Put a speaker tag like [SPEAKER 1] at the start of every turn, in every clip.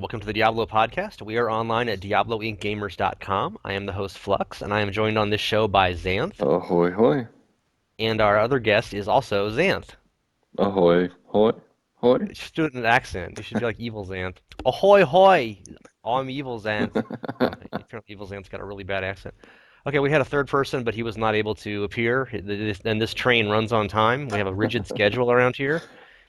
[SPEAKER 1] welcome to the Diablo podcast. We are online at diabloinkgamers.com. I am the host Flux, and I am joined on this show by Xanth,
[SPEAKER 2] Ahoy, hoy.
[SPEAKER 1] and our other guest is also Xanth.
[SPEAKER 2] Ahoy, hoy, hoy.
[SPEAKER 1] You should do it in an accent. You should do like Evil Xanth. Ahoy hoy! I'm Evil Xanth. Apparently Evil Xanth's got a really bad accent. Okay, we had a third person, but he was not able to appear. And this train runs on time. We have a rigid schedule around here.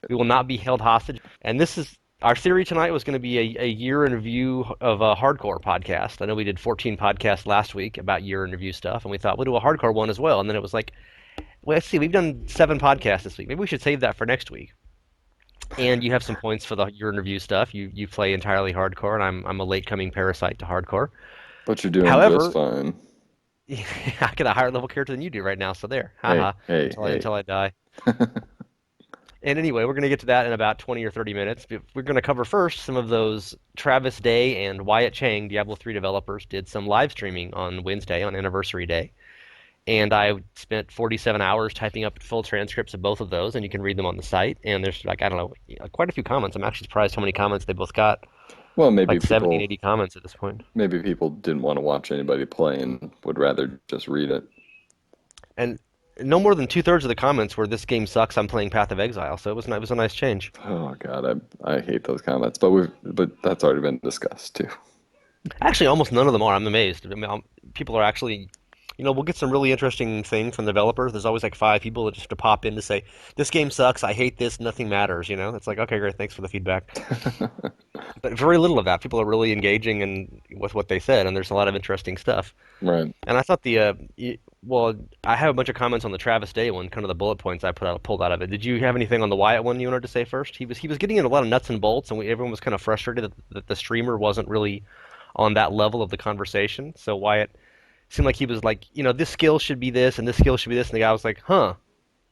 [SPEAKER 1] We will not be held hostage. And this is our theory tonight was going to be a year in review of a hardcore podcast. I know we did 14 podcasts last week about year in review stuff, and we thought we'll do a hardcore one as well. And then it was like, well, let's see, we've done 7 podcasts this week. Maybe we should save that for next week. And you have some points for the year in review stuff. You play entirely hardcore, and I'm a late coming parasite to hardcore.
[SPEAKER 2] But you're doing just
[SPEAKER 1] However,
[SPEAKER 2] fine.
[SPEAKER 1] I get a higher level character than you do right now, so there.
[SPEAKER 2] Hey,
[SPEAKER 1] Haha.
[SPEAKER 2] hey,
[SPEAKER 1] Until
[SPEAKER 2] hey.
[SPEAKER 1] until I die. And anyway, we're going to get to that in about 20 or 30 minutes. We're going to cover first some of those. Travis Day and Wyatt Cheng, Diablo III developers, did some live streaming on Wednesday, on Anniversary Day. And I spent 47 hours typing up full transcripts of both of those, and you can read them on the site. And there's like, I don't know, quite a few comments. I'm actually surprised how many comments they both got.
[SPEAKER 2] Well, maybe
[SPEAKER 1] Like 70,
[SPEAKER 2] people
[SPEAKER 1] 80 comments at this point.
[SPEAKER 2] maybe people didn't want to watch anybody play and would rather just read it.
[SPEAKER 1] And no more than two-thirds of the comments were, "This game sucks, I'm playing Path of Exile." So it was a nice change.
[SPEAKER 2] Oh God, I hate those comments, but that's already been discussed too.
[SPEAKER 1] Actually, almost none of them are. I'm amazed. I mean, people are actually, we'll get some really interesting things from developers. There's always like 5 people that just to pop in to say, "This game sucks. I hate this. Nothing matters." It's like, okay, great. Thanks for the feedback. But very little of that. People are really engaging with what they said, and there's a lot of interesting stuff.
[SPEAKER 2] Right.
[SPEAKER 1] And I thought well, I have a bunch of comments on the Travis Day one, kind of the bullet points I pulled out of it. Did you have anything on the Wyatt one you wanted to say first? He was getting into a lot of nuts and bolts, and everyone was kind of frustrated that the streamer wasn't really on that level of the conversation. So Wyatt seemed like he was like, this skill should be this, and this skill should be this, and the guy was like, huh.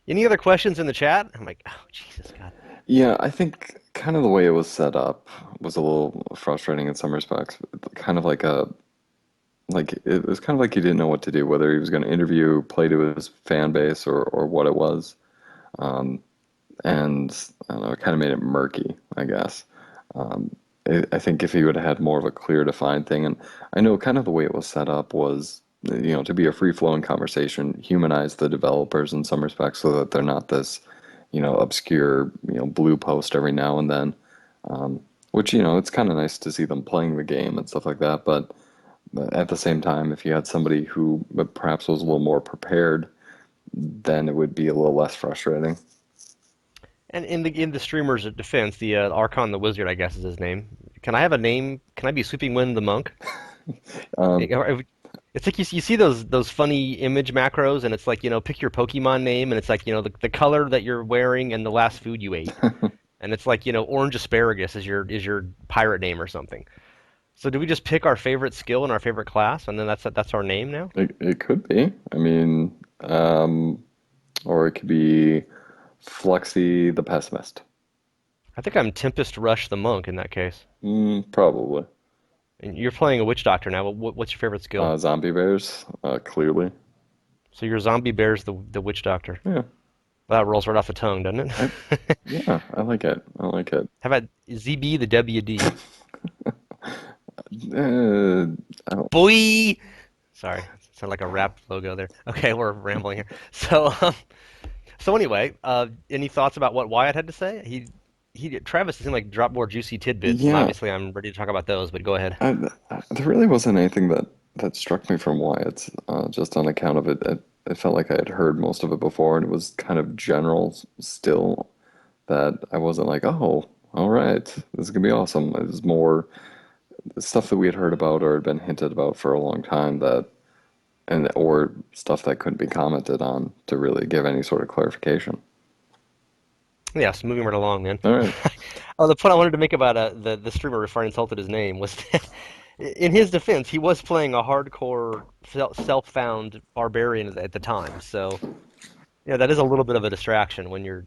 [SPEAKER 1] Any other questions in the chat? I'm like, oh, Jesus, God.
[SPEAKER 2] Yeah, I think kind of the way it was set up was a little frustrating in some respects. Kind of like it was kind of like he didn't know what to do, whether he was going to interview, play to his fan base, or what it was. Um, and I don't know, it kind of made it murky, I guess. I think if he would have had more of a clear, defined thing, and I know kind of the way it was set up was, to be a free-flowing conversation, humanize the developers in some respects, so that they're not this, obscure, blue post every now and then. Which, it's kind of nice to see them playing the game and stuff like that, but at the same time, if you had somebody who perhaps was a little more prepared, then it would be a little less frustrating.
[SPEAKER 1] And in the streamer's defense, the Archon the Wizard, I guess is his name. Can I have a name? Can I be Sweeping Wind the Monk?
[SPEAKER 2] Um,
[SPEAKER 1] It's like you see those funny image macros, and it's like, pick your Pokemon name, and it's like, the color that you're wearing and the last food you ate. And it's like, orange asparagus is your pirate name or something. So do we just pick our favorite skill and our favorite class, and then that's our name now?
[SPEAKER 2] it could be. I mean, or it could be Fluxy the Pessimist.
[SPEAKER 1] I think I'm Tempest Rush the Monk in that case.
[SPEAKER 2] Probably.
[SPEAKER 1] And you're playing a witch doctor now. What's your favorite skill?
[SPEAKER 2] Zombie Bears, clearly.
[SPEAKER 1] So your zombie bear's the witch doctor.
[SPEAKER 2] Yeah,
[SPEAKER 1] Well, that rolls right off the tongue, doesn't
[SPEAKER 2] I,
[SPEAKER 1] it?
[SPEAKER 2] yeah, I like it. I like it.
[SPEAKER 1] How about ZB the WD?
[SPEAKER 2] Uh, I don't,
[SPEAKER 1] Boy! Sorry, sound like a rap logo there. Okay, we're rambling here. So anyway, any thoughts about what Wyatt had to say? Travis seemed like drop more juicy tidbits, and
[SPEAKER 2] yeah,
[SPEAKER 1] obviously I'm ready to talk about those. But go ahead.
[SPEAKER 2] there really wasn't anything that struck me from Wyatt, just on account of it. It felt like I had heard most of it before, and it was kind of general still. That I wasn't like, oh, all right, this is gonna be awesome. It was more stuff that we had heard about or had been hinted about for a long time or stuff that couldn't be commented on to really give any sort of clarification.
[SPEAKER 1] Yes, moving right along, man.
[SPEAKER 2] All right.
[SPEAKER 1] Oh, the point I wanted to make about the streamer before I insulted his name was that, in his defense, he was playing a hardcore self-found barbarian at the time. So, that is a little bit of a distraction when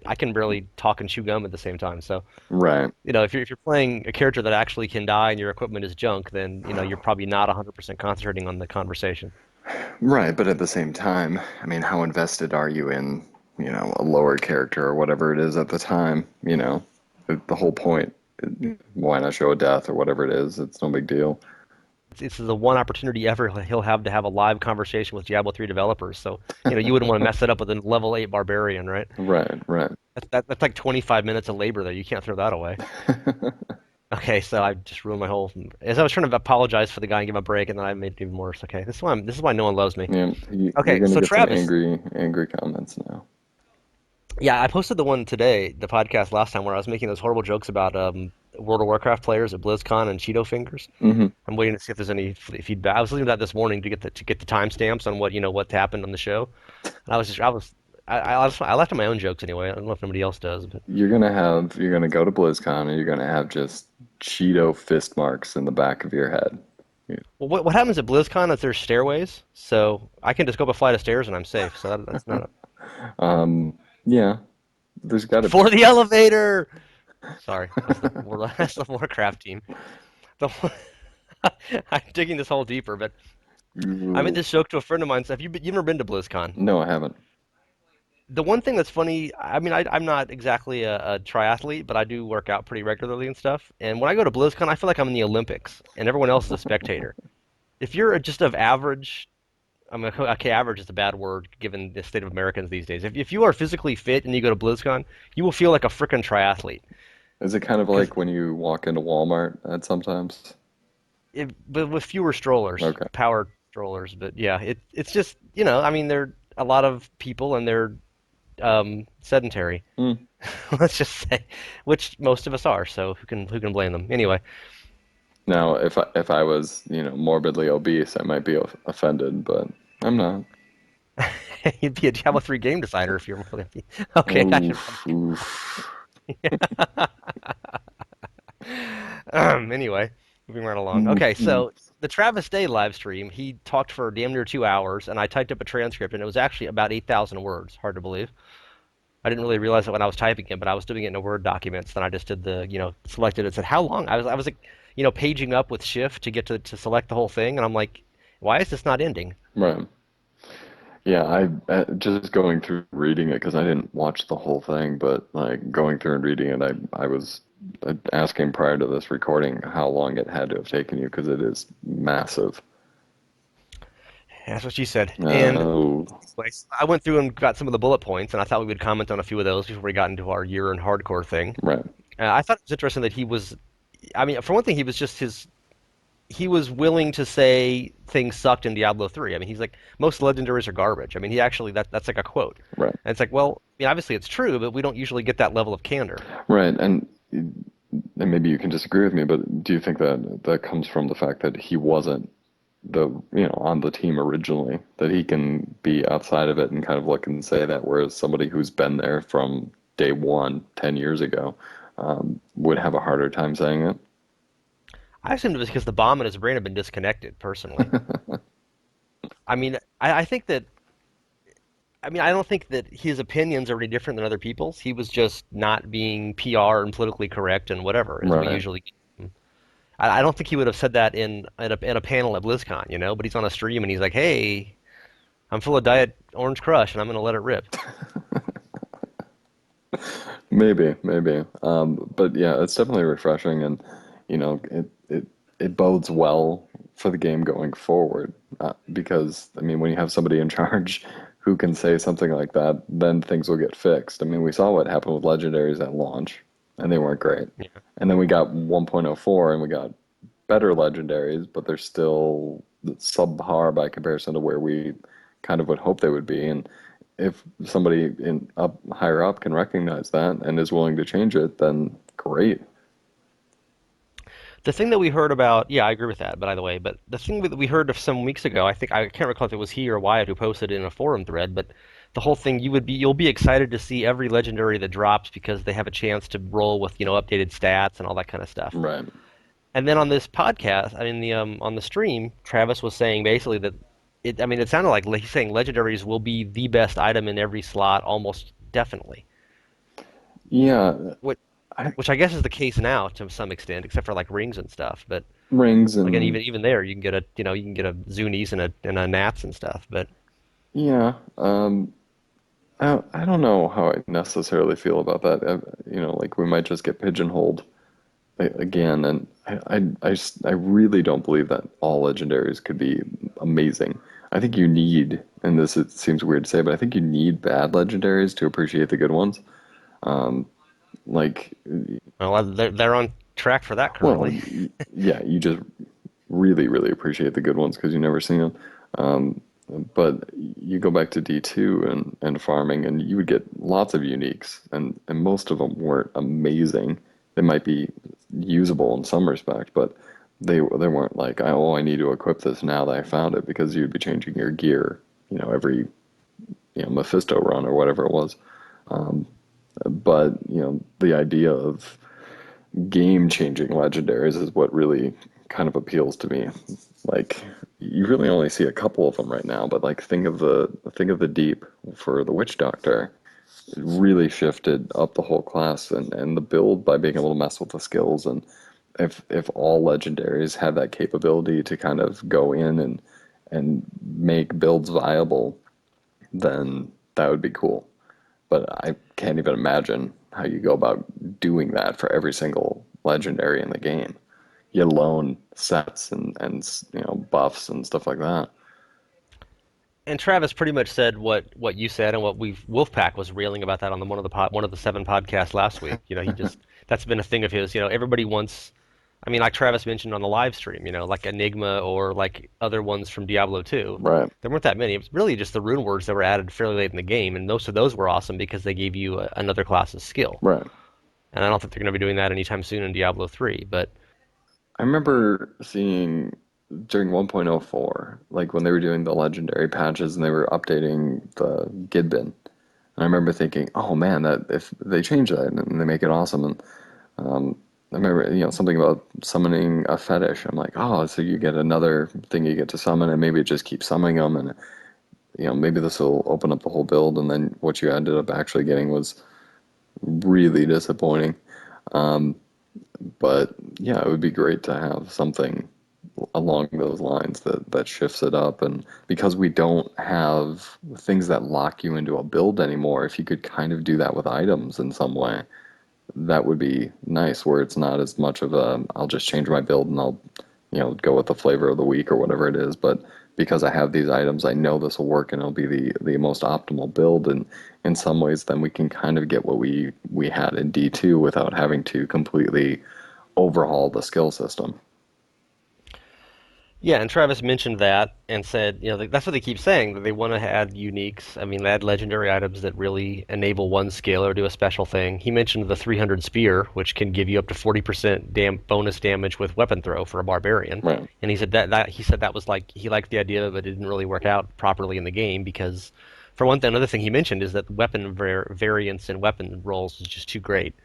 [SPEAKER 1] I can barely talk and chew gum at the same time. So,
[SPEAKER 2] Right.
[SPEAKER 1] if you're playing a character that actually can die and your equipment is junk, then, you're probably not 100% concentrating on the conversation.
[SPEAKER 2] Right, but at the same time, I mean, how invested are you in, a lower character or whatever it is at the time? The whole point why not show a death or whatever it is? It's no big deal.
[SPEAKER 1] It's the one opportunity ever he'll have to have a live conversation with Diablo 3 developers. So, you wouldn't want to mess it up with a level 8 barbarian, right?
[SPEAKER 2] Right, right.
[SPEAKER 1] That's like 25 minutes of labor there. You can't throw that away. Okay, so I just ruined my whole. As I was trying to apologize for the guy and give him a break, and then I made it even worse. Okay, this is why no one loves me.
[SPEAKER 2] Yeah, you're
[SPEAKER 1] Okay,
[SPEAKER 2] gonna
[SPEAKER 1] so
[SPEAKER 2] get some
[SPEAKER 1] Travis,
[SPEAKER 2] angry comments now.
[SPEAKER 1] yeah, I posted the one today, the podcast last time where I was making those horrible jokes about World of Warcraft players at BlizzCon and Cheeto fingers.
[SPEAKER 2] Hmm.
[SPEAKER 1] I'm waiting to see if there's any feedback. I was listening to that this morning to get the timestamps on what happened on the show. And I left on my own jokes anyway. I don't know if anybody else does, but
[SPEAKER 2] You're gonna go to BlizzCon and you're gonna have just Cheeto fist marks in the back of your head.
[SPEAKER 1] well, what happens at BlizzCon is there's stairways, so I can just go up a flight of stairs and I'm safe. So that's not
[SPEAKER 2] Yeah, there's got to be.
[SPEAKER 1] for the elevator. Sorry, that's the Warcraft team. The, I'm digging this hole deeper, but I made this joke to a friend of mine. So you've never been to BlizzCon?
[SPEAKER 2] No, I haven't.
[SPEAKER 1] The one thing that's funny, I mean, I'm not exactly a triathlete, but I do work out pretty regularly and stuff. And when I go to BlizzCon, I feel like I'm in the Olympics, and everyone else is a spectator. If you're just of average, I mean, okay, average is a bad word given the state of Americans these days. If you are physically fit and you go to BlizzCon, you will feel like a freaking triathlete.
[SPEAKER 2] Is it kind of
[SPEAKER 1] Because
[SPEAKER 2] like when you walk into Walmart at sometimes?
[SPEAKER 1] but with fewer strollers,
[SPEAKER 2] Okay.
[SPEAKER 1] powered strollers. But yeah, it's just I mean, they're a lot of people and they're sedentary.
[SPEAKER 2] Hmm.
[SPEAKER 1] Let's just say, which most of us are. So who can blame them? Anyway,
[SPEAKER 2] Now, if I was, morbidly obese, I might be offended, but I'm not.
[SPEAKER 1] you'd be a Diablo 3 game designer if you're more than me. Okay, I should
[SPEAKER 2] Oof,
[SPEAKER 1] probably.
[SPEAKER 2] oof.
[SPEAKER 1] Anyway, moving right along. Okay,
[SPEAKER 2] Mhm.
[SPEAKER 1] so the Travis Day live stream, he talked for damn near 2 hours, and I typed up a transcript, and it was actually about 8,000 words. Hard to believe. I didn't really realize it when I was typing it, but I was doing it in a Word document. So then I just did selected it. Said how long? I was like, paging up with Shift to get to select the whole thing, and I'm like, why is this not ending?
[SPEAKER 2] Right. Yeah, I just going through reading it because I didn't watch the whole thing, but like going through and reading it, I was asking prior to this recording how long it had to have taken you because it is massive.
[SPEAKER 1] That's what she said. And
[SPEAKER 2] Oh,
[SPEAKER 1] anyways, I went through and got some of the bullet points, and I thought we would comment on a few of those before we got into our year in hardcore thing.
[SPEAKER 2] right,
[SPEAKER 1] I thought it was interesting that he was. I mean, for one thing, he was just his. He was willing to say things sucked in Diablo 3. I mean, he's like, most legendaries are garbage. I mean, he actually that's like a quote,
[SPEAKER 2] right,
[SPEAKER 1] and it's like, well, I mean, obviously it's true, but we don't usually get that level of candor.
[SPEAKER 2] right. And maybe you can disagree with me, but do you think that that comes from the fact that he wasn't on the team originally, that he can be outside of it and kind of look and say that, whereas somebody who's been there from day one, 10 years ago, would have a harder time saying it?
[SPEAKER 1] I assumed it was because the bomb in his brain had been disconnected. Personally, I mean, I think that. I mean, I don't think that his opinions are any different than other people's. He was just not being PR and politically correct and whatever, as we
[SPEAKER 2] Right.
[SPEAKER 1] usually. I don't think he would have said that in a panel at BlizzCon. But he's on a stream and he's like, "Hey, I'm full of Diet Orange Crush and I'm gonna let it rip."
[SPEAKER 2] Maybe. But yeah, it's definitely refreshing, and it bodes well for the game going forward. Because I mean, when you have somebody in charge who can say something like that, then things will get fixed. I mean, we saw what happened with legendaries at launch, and they weren't great.
[SPEAKER 1] Yeah.
[SPEAKER 2] And then we got 1.04, and we got better legendaries, but they're still subpar by comparison to where we kind of would hope they would be. And if somebody in up higher up can recognize that and is willing to change it, then great.
[SPEAKER 1] The thing that we heard about, yeah, I agree with that. By the way, but the thing that we heard of some weeks ago, I can't recall if it was he or Wyatt who posted it in a forum thread, but the whole thing you'll be excited to see every legendary that drops because they have a chance to roll with updated stats and all that kind of stuff.
[SPEAKER 2] Right.
[SPEAKER 1] And then on this podcast, I mean the on the stream, Travis was saying basically that I mean it sounded like he's saying legendaries will be the best item in every slot almost definitely.
[SPEAKER 2] Yeah.
[SPEAKER 1] Which
[SPEAKER 2] I,
[SPEAKER 1] which I guess is the case now to some extent, except for like rings and stuff. But
[SPEAKER 2] rings
[SPEAKER 1] again,
[SPEAKER 2] and
[SPEAKER 1] even there, you can get a Zunies and a Nats and stuff. But
[SPEAKER 2] yeah. I don't know how I necessarily feel about that. Like we might just get pigeonholed again, and I really don't believe that all legendaries could be amazing. I think you need, and this it seems weird to say, but I think you need bad legendaries to appreciate the good ones. Like,
[SPEAKER 1] Well, they're on track for that
[SPEAKER 2] well,
[SPEAKER 1] currently.
[SPEAKER 2] yeah, you just really appreciate the good ones because you never seen them. Um, but you go back to D2 and farming, and you would get lots of uniques, and most of them weren't amazing. They might be usable in some respect, but they weren't like, oh, I need to equip this now that I found it, because you'd be changing your gear, every Mephisto run or whatever it was. But the idea of game-changing legendaries is what really kind of appeals to me. Like, you really only see a couple of them right now, but like think of the deep for the Witch Doctor. It really shifted up the whole class and the build by being able to mess with the skills. And if all legendaries had that capability to kind of go in and make builds viable, then that would be cool. But I can't even imagine how you go about doing that for every single legendary in the game, let alone sets and buffs and stuff like that.
[SPEAKER 1] And Travis pretty much said what you said and what we've Wolfpack was railing about that on one of the seven podcasts last week. He just that's been a thing of his. Everybody wants. I mean, like Travis mentioned on the live stream, like Enigma or like other ones from Diablo 2.
[SPEAKER 2] Right,
[SPEAKER 1] There weren't that many. It was really just the rune words that were added fairly late in the game, and most of those were awesome because they gave you another class's skill.
[SPEAKER 2] right.
[SPEAKER 1] And I don't think they're going to be doing that anytime soon in Diablo 3. But
[SPEAKER 2] I remember seeing during 1.04, like when they were doing the legendary patches and they were updating the Gidbin. And I remember thinking, oh man, that if they change that and they make it awesome. And I remember, something about summoning a fetish. I'm like, oh, so you get another thing you get to summon, and maybe it just keeps summoning them, and maybe this will open up the whole build. And then what you ended up actually getting was really disappointing. But yeah, it would be great to have something along those lines that shifts it up. And because we don't have things that lock you into a build anymore, if you could kind of do that with items in some way, that would be nice, where it's not as much of a I'll just change my build and I'll go with the flavor of the week or whatever it is. But because I have these items, I know this will work and it'll be the most optimal build. And in some ways, then we can kind of get what we had in D2 without having to completely overhaul the skill system.
[SPEAKER 1] yeah, and Travis mentioned that and said, that's what they keep saying, that they want to add uniques. I mean, add legendary items that really enable one skill or do a special thing. He mentioned the 300 spear, which can give you up to 40% bonus damage with weapon throw for a barbarian.
[SPEAKER 2] Right,
[SPEAKER 1] And he said that was like he liked the idea, but it didn't really work out properly in the game because, for one thing, another thing he mentioned is that weapon variance and weapon rolls is just too great.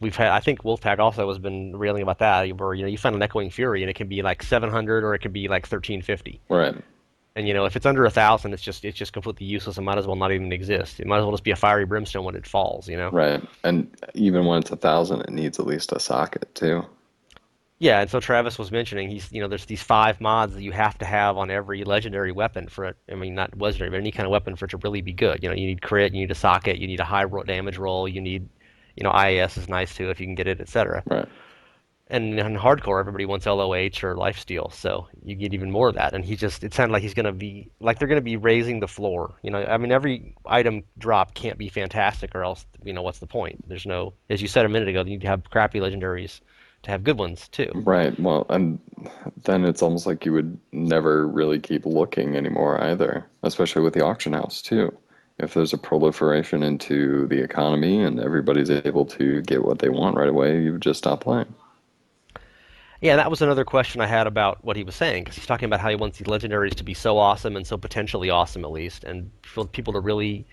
[SPEAKER 1] I think Wolfpack also has been railing about that, where you find an Echoing Fury and it can be like 700 or it can be like 1350.
[SPEAKER 2] right,
[SPEAKER 1] And if it's under 1,000, it's just completely useless and might as well not even exist. It might as well just be a fiery brimstone when it falls.
[SPEAKER 2] right. And even when it's 1,000, it needs at least a socket too.
[SPEAKER 1] Yeah, and so Travis was mentioning there's these five mods that you have to have on every legendary weapon for it. I mean, not legendary, but any kind of weapon for it to really be good. You need crit, you need a socket, you need a high damage roll, you need, IAS is nice too if you can get it, etc.
[SPEAKER 2] Right,
[SPEAKER 1] And in hardcore, everybody wants LOH or lifesteal, so you get even more of that. And it sounded like he's going to be, like they're going to be raising the floor. I mean, every item drop can't be fantastic, or else, what's the point? There's no, as you said a minute ago, you need to have crappy legendaries to have good ones too.
[SPEAKER 2] right. Well, and then it's almost like you would never really keep looking anymore either, especially with the auction house too. If there's a proliferation into the economy and everybody's able to get what they want right away, you would just stop playing.
[SPEAKER 1] Yeah, that was another question I had about what he was saying, because he's talking about how he wants these legendaries to be so awesome and so potentially awesome at least, and for people to really,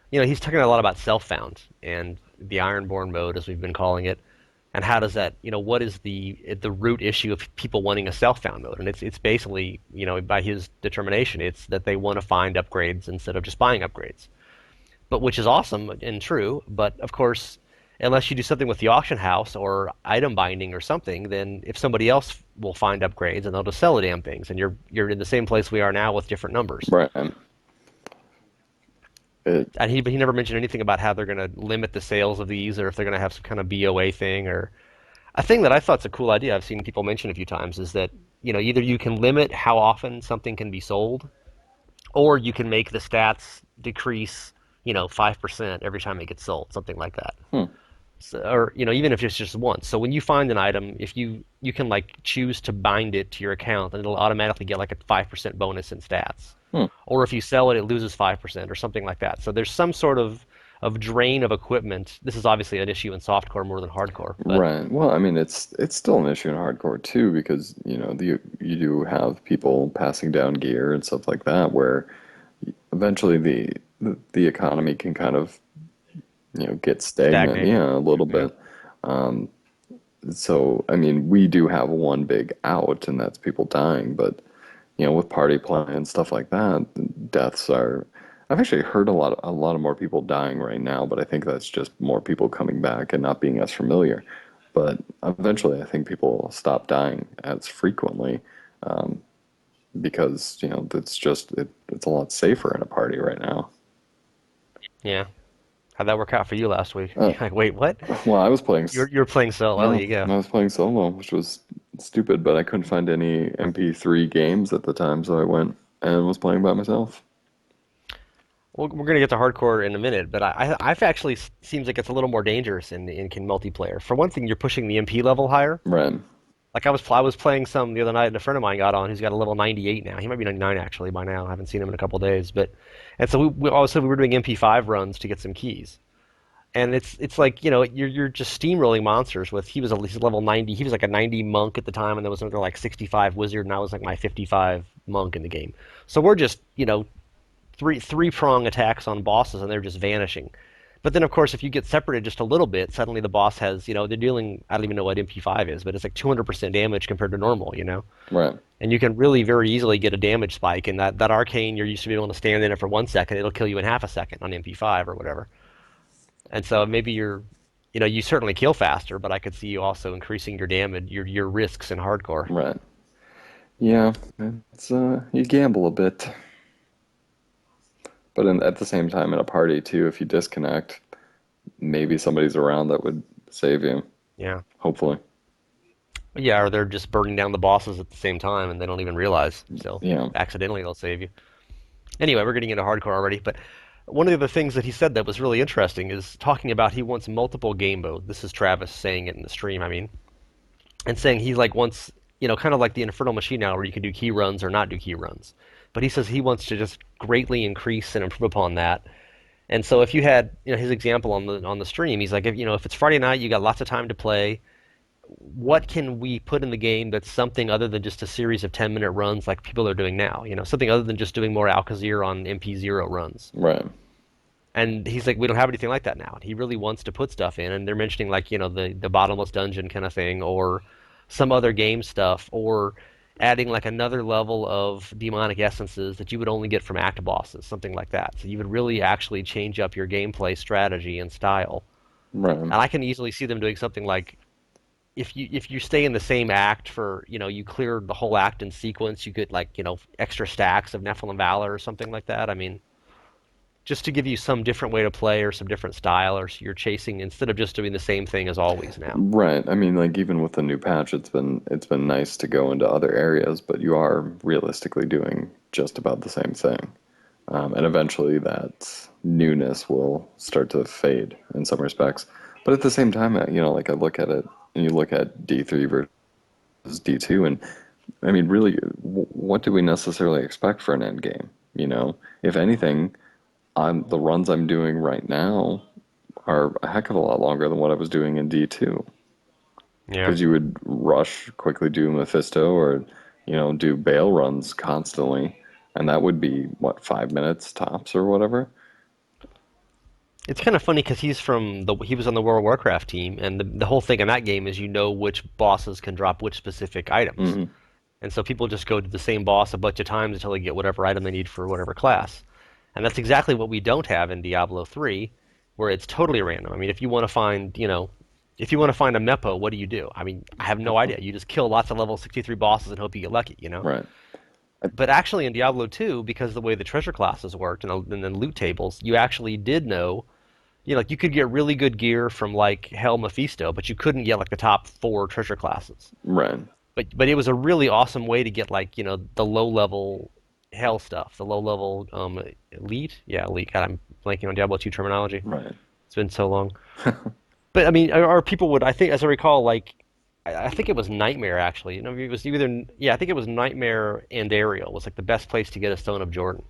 [SPEAKER 1] he's talking a lot about self-found and the Ironborn mode, as we've been calling it. And how does that, what is the root issue of people wanting a self-found mode? And it's basically, by his determination, it's that they want to find upgrades instead of just buying upgrades. But which is awesome and true. But of course, unless you do something with the auction house or item binding or something, then if somebody else will find upgrades and they'll just sell the damn things, and you're in the same place we are now with different numbers.
[SPEAKER 2] Right. It,
[SPEAKER 1] And he never mentioned anything about how they're going to limit the sales of these, or if they're going to have some kind of BOA thing, or A thing that I thought's a cool idea I've seen people mention a few times is that, either you can limit how often something can be sold, or you can make the stats decrease, 5% every time it gets sold, something like that.
[SPEAKER 2] Hmm.
[SPEAKER 1] So, or, even if it's just once. So when you find an item, if you can like choose to bind it to your account, and it'll automatically get like a 5% bonus in stats.
[SPEAKER 2] Hmm.
[SPEAKER 1] Or if you sell it, it loses 5% or something like that. So there's some sort of drain of equipment. This is obviously an issue in softcore more than hardcore, but
[SPEAKER 2] Right. Well, I mean, it's still an issue in hardcore too because you do have people passing down gear and stuff like that where eventually the economy can kind of get stagnant,
[SPEAKER 1] stagnate.
[SPEAKER 2] yeah, a little
[SPEAKER 1] Yeah.
[SPEAKER 2] bit. So, I mean, we do have one big out, and that's people dying. But with party play and stuff like that, deaths are. I've actually heard a lot of more people dying right now, but I think that's just more people coming back and not being as familiar. But eventually, I think people will stop dying as frequently because it's a lot safer in a party right now.
[SPEAKER 1] Yeah. How'd that work out for you last week?
[SPEAKER 2] Uh,
[SPEAKER 1] You're like, wait, what?
[SPEAKER 2] well, I was playing.
[SPEAKER 1] You're playing solo. Well, there
[SPEAKER 2] Yeah,
[SPEAKER 1] you go.
[SPEAKER 2] I was playing solo, which was stupid, but I couldn't find any MP3 games at the time, so I went and was playing by myself.
[SPEAKER 1] Well, we're gonna get to hardcore in a minute, but I've actually seems like it's a little more dangerous in multiplayer. For one thing, you're pushing the MP level higher.
[SPEAKER 2] Right.
[SPEAKER 1] Like I was playing some the other night, and a friend of mine got on who's got a level 98 now. He might be 99 actually by now. I haven't seen him in a couple days, but and so we all of a sudden we were doing MP5 runs to get some keys. And it's like you're just steamrolling monsters with he's level 90, he was like a 90 monk at the time, and there was another like 65 wizard, and I was like my 55 monk in the game. So we're just three prong attacks on bosses, and they're just vanishing. But then, of course, if you get separated just a little bit, suddenly the boss has, they're dealing, I don't even know what MP5 is, but it's like 200% damage compared to normal.
[SPEAKER 2] Right.
[SPEAKER 1] And you can really very easily get a damage spike, and that arcane you're used to be able to stand in it for 1 second, it'll kill you in half a second on MP5 or whatever. And so maybe you certainly kill faster, but I could see you also increasing your damage, your risks in hardcore.
[SPEAKER 2] Right. Yeah, it's you gamble a bit, but at the same time, in a party too, if you disconnect, maybe somebody's around that would save you.
[SPEAKER 1] Yeah.
[SPEAKER 2] Hopefully.
[SPEAKER 1] Yeah, or they're just burning down the bosses at the same time, and they don't even realize. So
[SPEAKER 2] Yeah.
[SPEAKER 1] accidentally they'll save you. Anyway, we're getting into hardcore already, but one of the things that he said that was really interesting is talking about he wants multiple game mode. This is Travis saying it in the stream, I mean, and saying he like wants, kind of like the Infernal Machine now where you can do key runs or not do key runs. But he says he wants to just greatly increase and improve upon that. And so if you had, his example on the stream, he's like, if it's Friday night, you got lots of time to play. What can we put in the game that's something other than just a series of 10-minute runs like people are doing now? Something other than just doing more Alkazir on MP0 runs.
[SPEAKER 2] Right.
[SPEAKER 1] And he's like, we don't have anything like that now. And he really wants to put stuff in, and they're mentioning like, the bottomless dungeon kind of thing, or some other game stuff, or adding like another level of demonic essences that you would only get from act bosses, something like that. So you would really actually change up your gameplay strategy and style.
[SPEAKER 2] Right.
[SPEAKER 1] And I can easily see them doing something like if you stay in the same act for you clear the whole act in sequence, you get like extra stacks of Nephilim Valor or something like that. I mean, just to give you some different way to play or some different style, or so you're chasing instead of just doing the same thing as always now.
[SPEAKER 2] Right. I mean, like even with the new patch, it's been nice to go into other areas, but you are realistically doing just about the same thing. And eventually that newness will start to fade in some respects. But at the same time, like I look at it and you look at D3 versus D2, and I mean, really, what do we necessarily expect for an end game? If anything, the runs I'm doing right now are a heck of a lot longer than what I was doing in D2.
[SPEAKER 1] Yeah.
[SPEAKER 2] Because you would rush, quickly do Mephisto or, do bail runs constantly. And that would be, what, 5 minutes tops or whatever?
[SPEAKER 1] It's kind of funny because he was on the World of Warcraft team, and the whole thing in that game is which bosses can drop which specific items.
[SPEAKER 2] Hmm.
[SPEAKER 1] And so people just go to the same boss a bunch of times until they get whatever item they need for whatever class. And that's exactly what we don't have in Diablo 3, where it's totally random. I mean, if you want to find a Mepo, what do? I mean, I have no idea. You just kill lots of level 63 bosses and hope you get lucky.
[SPEAKER 2] Right. I,
[SPEAKER 1] But actually in Diablo 2, because of the way the treasure classes worked and then loot tables, you actually did know like you could get really good gear from like Hell Mephisto, but you couldn't get like the top four treasure classes.
[SPEAKER 2] Right.
[SPEAKER 1] But it was a really awesome way to get like the low level Hell stuff, the low level elite. Yeah, elite. God, I'm blanking on Diablo 2 terminology.
[SPEAKER 2] Right.
[SPEAKER 1] It's been so long. But I mean, or people would, I think, as I recall, like I think it was Nightmare actually. It was either yeah, I think it was Nightmare and Ariel was like the best place to get a Stone of Jordan.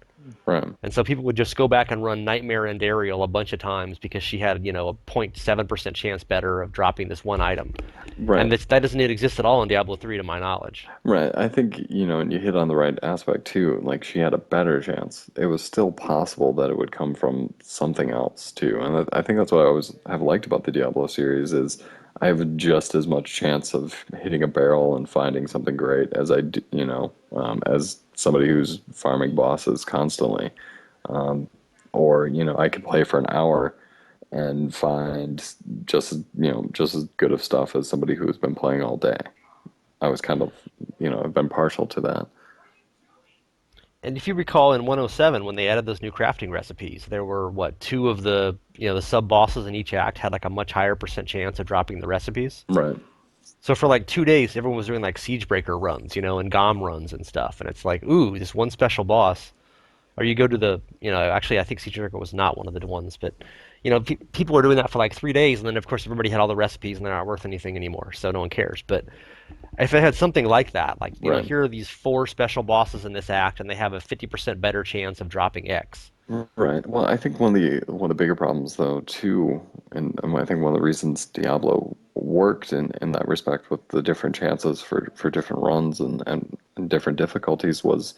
[SPEAKER 2] Right.
[SPEAKER 1] And so people would just go back and run Nightmare and Ariel a bunch of times because she had, a 0.7% chance better of dropping this one item. And
[SPEAKER 2] Right.
[SPEAKER 1] that doesn't exist at all in Diablo 3 to my knowledge.
[SPEAKER 2] Right. I think, and you hit on the right aspect too. Like she had a better chance. It was still possible that it would come from something else too. And I think that's what I always have liked about the Diablo series is I have just as much chance of hitting a barrel and finding something great as I do, as somebody who's farming bosses constantly. Or, I could play for an hour and find just as good of stuff as somebody who's been playing all day. I was kind of, I've been partial to that.
[SPEAKER 1] And if you recall in 107, when they added those new crafting recipes, there were what, two of the sub bosses in each act had like a much higher percent chance of dropping the recipes.
[SPEAKER 2] Right.
[SPEAKER 1] So for like 2 days, everyone was doing like Siegebreaker runs, and GOM runs and stuff. And it's like, ooh, this one special boss. Or you go to actually, I think Siegebreaker was not one of the ones, but people were doing that for like 3 days, and then of course everybody had all the recipes, and they're not worth anything anymore, so no one cares. But if it had something like that, like
[SPEAKER 2] Right.
[SPEAKER 1] here are these four special bosses in this act, and they have a 50% better chance of dropping X.
[SPEAKER 2] Right. Well, I think one of the bigger problems though too, and I think one of the reasons Diablo worked in that respect with the different chances for different runs and different difficulties was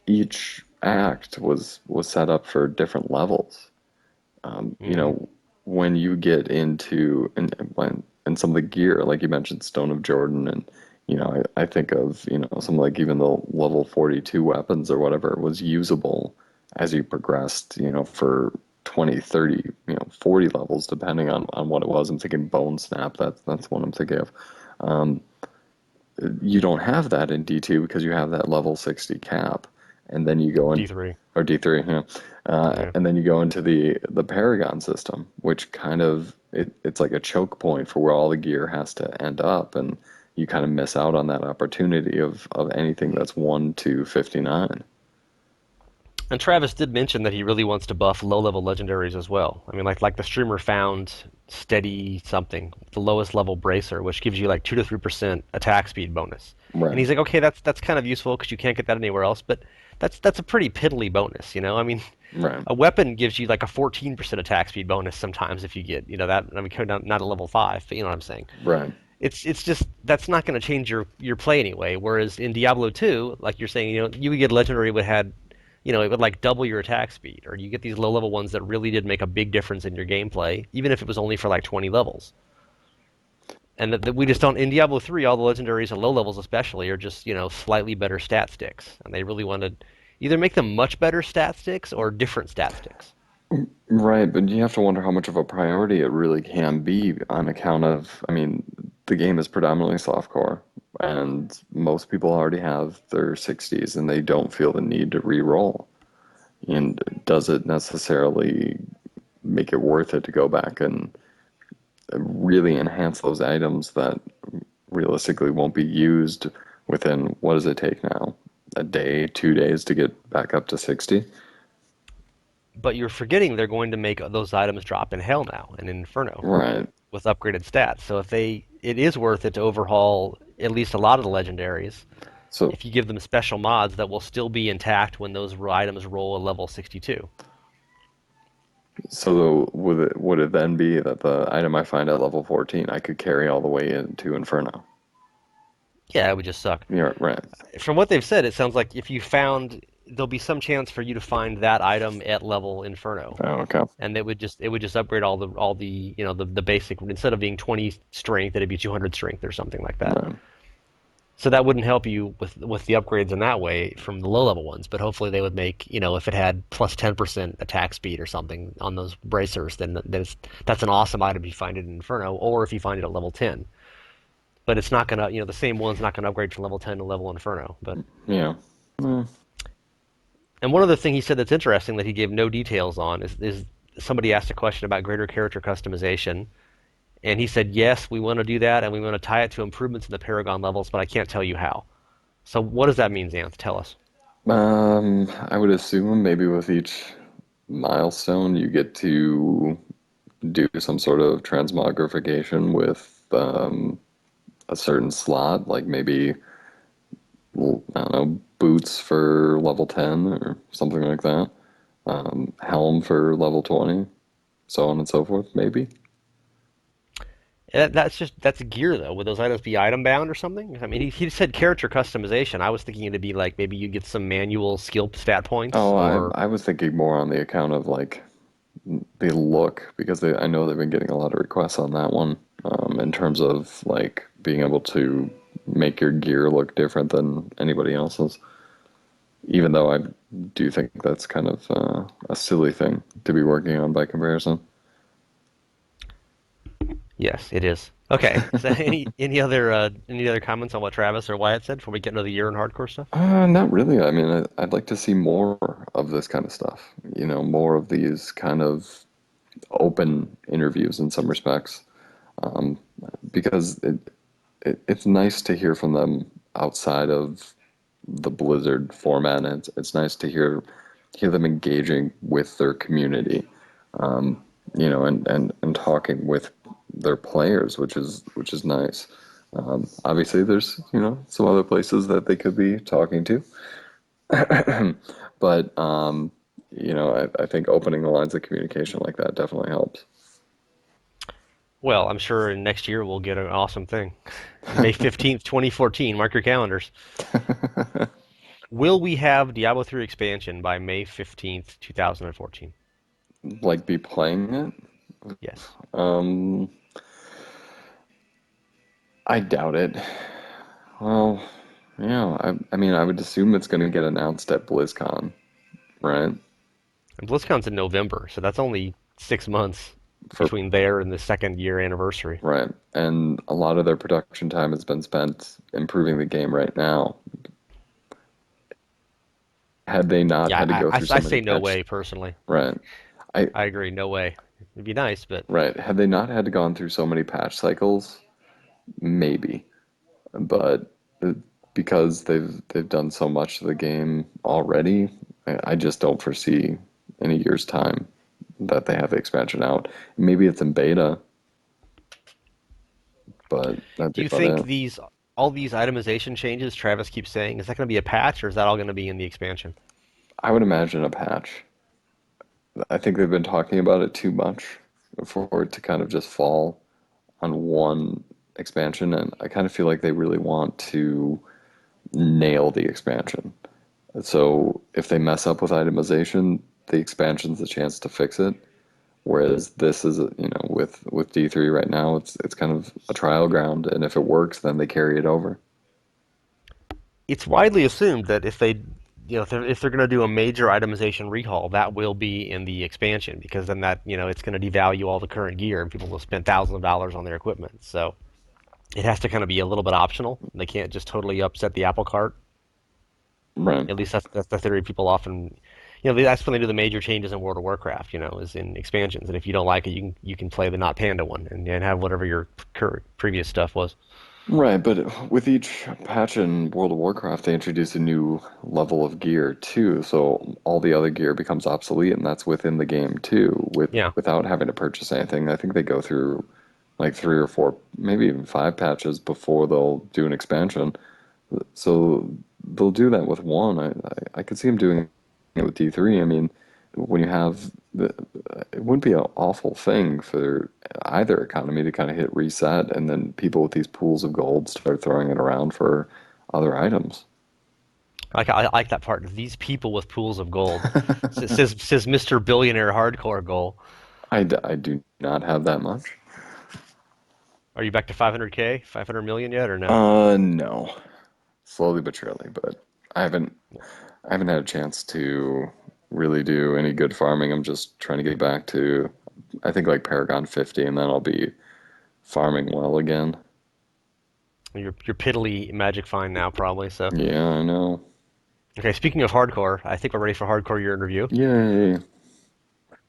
[SPEAKER 2] each act was set up for different um, you
[SPEAKER 1] Hmm.
[SPEAKER 2] know, when you get into and some of the gear, like you mentioned, Stone of Jordan, and I think of some like even the level 42 weapons or whatever was usable as you progressed, for 20, 30, 40 levels, depending on what it was. I'm thinking Bone Snap. That's what I'm thinking of. You don't have that in D2 because you have that level 60 cap, and then you go in
[SPEAKER 1] D3.
[SPEAKER 2] or D3,
[SPEAKER 1] Yeah.
[SPEAKER 2] and then you go into the Paragon system, which kind of it's like a choke point for where all the gear has to end up, and you kind of miss out on that opportunity of anything that's 1 to 59.
[SPEAKER 1] And Travis did mention that he really wants to buff low-level legendaries as well. I mean, like the streamer found steady something, the lowest level bracer, which gives you like 2 to 3% attack speed bonus. And
[SPEAKER 2] Right,
[SPEAKER 1] he's like, okay, that's kind of useful because you can't get that anywhere else, but that's a pretty piddly bonus, you know? I mean,
[SPEAKER 2] right,
[SPEAKER 1] a weapon gives you like a 14% attack speed bonus sometimes if you get, that. I mean, not at level five, but you know what I'm saying.
[SPEAKER 2] right.
[SPEAKER 1] It's just that's not going to change your play anyway. Whereas in Diablo 2, like you're saying, you would get legendary would had, it would like double your attack speed, or you get these low level ones that really did make a big difference in your gameplay, even if it was only for like 20 levels. And that we just don't in Diablo 3, all the legendaries at low levels especially are just slightly better stat sticks, and they really want to either make them much better stat sticks or different stat sticks.
[SPEAKER 2] Right, but you have to wonder how much of a priority it really can be on account of, I mean, the game is predominantly softcore, and most people already have their 60s and they don't feel the need to re-roll. And does it necessarily make it worth it to go back and really enhance those items that realistically won't be used within, what does it take now? A day, 2 days to get back up to 60?
[SPEAKER 1] But you're forgetting they're going to make those items drop in Hell now and in Inferno
[SPEAKER 2] Right.
[SPEAKER 1] with upgraded stats. So it is worth it to overhaul at least a lot of the legendaries
[SPEAKER 2] So
[SPEAKER 1] if you give them special mods that will still be intact when those items roll a level 62.
[SPEAKER 2] So would it then be that the item I find at level 14 I could carry all the way into Inferno?
[SPEAKER 1] Yeah, it would just suck.
[SPEAKER 2] Yeah, right.
[SPEAKER 1] From what they've said, it sounds like if you found there'll be some chance for you to find that item at level Inferno,
[SPEAKER 2] Oh, okay.
[SPEAKER 1] and it would just upgrade all the the basic instead of being 20 strength, it'd be 200 strength or something like that.
[SPEAKER 2] Right.
[SPEAKER 1] So that wouldn't help you with the upgrades in that way from the low level ones, but hopefully they would make, if it had plus 10% attack speed or something on those bracers, then that's an awesome item if you find it in Inferno, or if you find it at level 10. But it's not gonna, the same one's not gonna upgrade from level 10 to level Inferno.
[SPEAKER 2] Yeah. Mm,
[SPEAKER 1] And one other thing he said that's interesting that he gave no details on is somebody asked a question about greater character customization, and he said, yes, we want to do that, and we want to tie it to improvements in the Paragon levels, but I can't tell you how. So what does that mean, Xanth? Tell us.
[SPEAKER 2] I would assume maybe with each milestone you get to do some sort of transmogrification with a certain slot, like maybe I don't know, boots for level 10 or something like that. Helm for level 20, so on and so forth, maybe.
[SPEAKER 1] That's gear though. Would those items be item bound or something? I mean, he said character customization. I was thinking it'd be like maybe you get some manual skill stat points
[SPEAKER 2] Oh, I
[SPEAKER 1] or
[SPEAKER 2] I was thinking more on the account of like the look because I know they've been getting a lot of requests on that one in terms of like being able to make your gear look different than anybody else's. Even though I do think that's kind of a silly thing to be working on by comparison.
[SPEAKER 1] yes, it is. Okay. So any other comments on what Travis or Wyatt said before we get into the year and hardcore stuff?
[SPEAKER 2] Not really. I mean, I'd like to see more of this kind of stuff. You know, more of these kind of open interviews in some respects, um, because it's nice to hear from them outside of the Blizzard format. And it's nice to hear them engaging with their community, you know, and talking with their players, which is nice. Obviously, there's some other places that they could be talking to, but I think opening the lines of communication like that definitely helps.
[SPEAKER 1] Well, I'm sure next year we'll get an awesome thing. May 15th, 2014. Mark your calendars. Will we have Diablo 3 expansion by May 15th, 2014?
[SPEAKER 2] Like be playing it.
[SPEAKER 1] Yes.
[SPEAKER 2] Um, I doubt it. Well, yeah, I mean, I would assume it's going to get announced at BlizzCon, right?
[SPEAKER 1] And BlizzCon's in November, so that's only 6 months
[SPEAKER 2] For
[SPEAKER 1] between there and the second year anniversary.
[SPEAKER 2] right, and a lot of their production time has been spent improving the game right now. Had they not
[SPEAKER 1] Yeah,
[SPEAKER 2] had to go through
[SPEAKER 1] I
[SPEAKER 2] so many
[SPEAKER 1] say no
[SPEAKER 2] patches,
[SPEAKER 1] way personally.
[SPEAKER 2] right? I
[SPEAKER 1] I agree, no way. It'd be nice, but
[SPEAKER 2] right. Had they not had to gone through so many patch cycles, maybe. But uh, because they've done so much to the game already, I just don't foresee in a year's time that they have the expansion out. Maybe it's in beta, but that'd
[SPEAKER 1] do
[SPEAKER 2] be
[SPEAKER 1] you
[SPEAKER 2] about
[SPEAKER 1] think
[SPEAKER 2] it.
[SPEAKER 1] these all these itemization changes Travis keeps saying, is that going to be a patch or is that all going to be in the expansion?
[SPEAKER 2] I would imagine a patch. I think they've been talking about it too much for it to kind of just fall on one expansion, and I kind of feel like they really want to nail the expansion. So if they mess up with itemization, the expansion's a chance to fix it. Whereas this is, with D3 right now, it's kind of a trial ground, and if it works, then they carry it over.
[SPEAKER 1] It's widely assumed that if they're going to do a major itemization rehaul, that will be in the expansion because then it's going to devalue all the current gear and people will spend thousands of dollars on their equipment. So it has to kind of be a little bit optional. They can't just totally upset the apple cart.
[SPEAKER 2] Right.
[SPEAKER 1] At least that's the theory people often. That's when they do the major changes in World of Warcraft. Is in expansions, and if you don't like it, you can play the not panda one and have whatever your previous stuff was.
[SPEAKER 2] Right, but with each patch in World of Warcraft, they introduce a new level of gear too, so all the other gear becomes obsolete, and that's within the game too,
[SPEAKER 1] Yeah,
[SPEAKER 2] without having to purchase anything. I think they go through like three or four, maybe even five patches before they'll do an expansion. So they'll do that with one. I could see them doing it with D3. I mean, when you have it wouldn't be an awful thing for either economy to kind of hit reset, and then people with these pools of gold start throwing it around for other items.
[SPEAKER 1] I like that part. These people with pools of gold, says Mr. Billionaire Hardcore Goal.
[SPEAKER 2] I do not have that much.
[SPEAKER 1] Are you back to 500K, 500 million yet, or no?
[SPEAKER 2] No, slowly but surely, but I haven't I haven't had a chance to really do any good farming. I'm just trying to get back to, I think, like Paragon 50, and then I'll be farming well again.
[SPEAKER 1] You're piddly magic fine now, probably. So
[SPEAKER 2] Yeah, I know.
[SPEAKER 1] okay. Speaking of hardcore, I think we're ready for hardcore year in review.
[SPEAKER 2] Yay.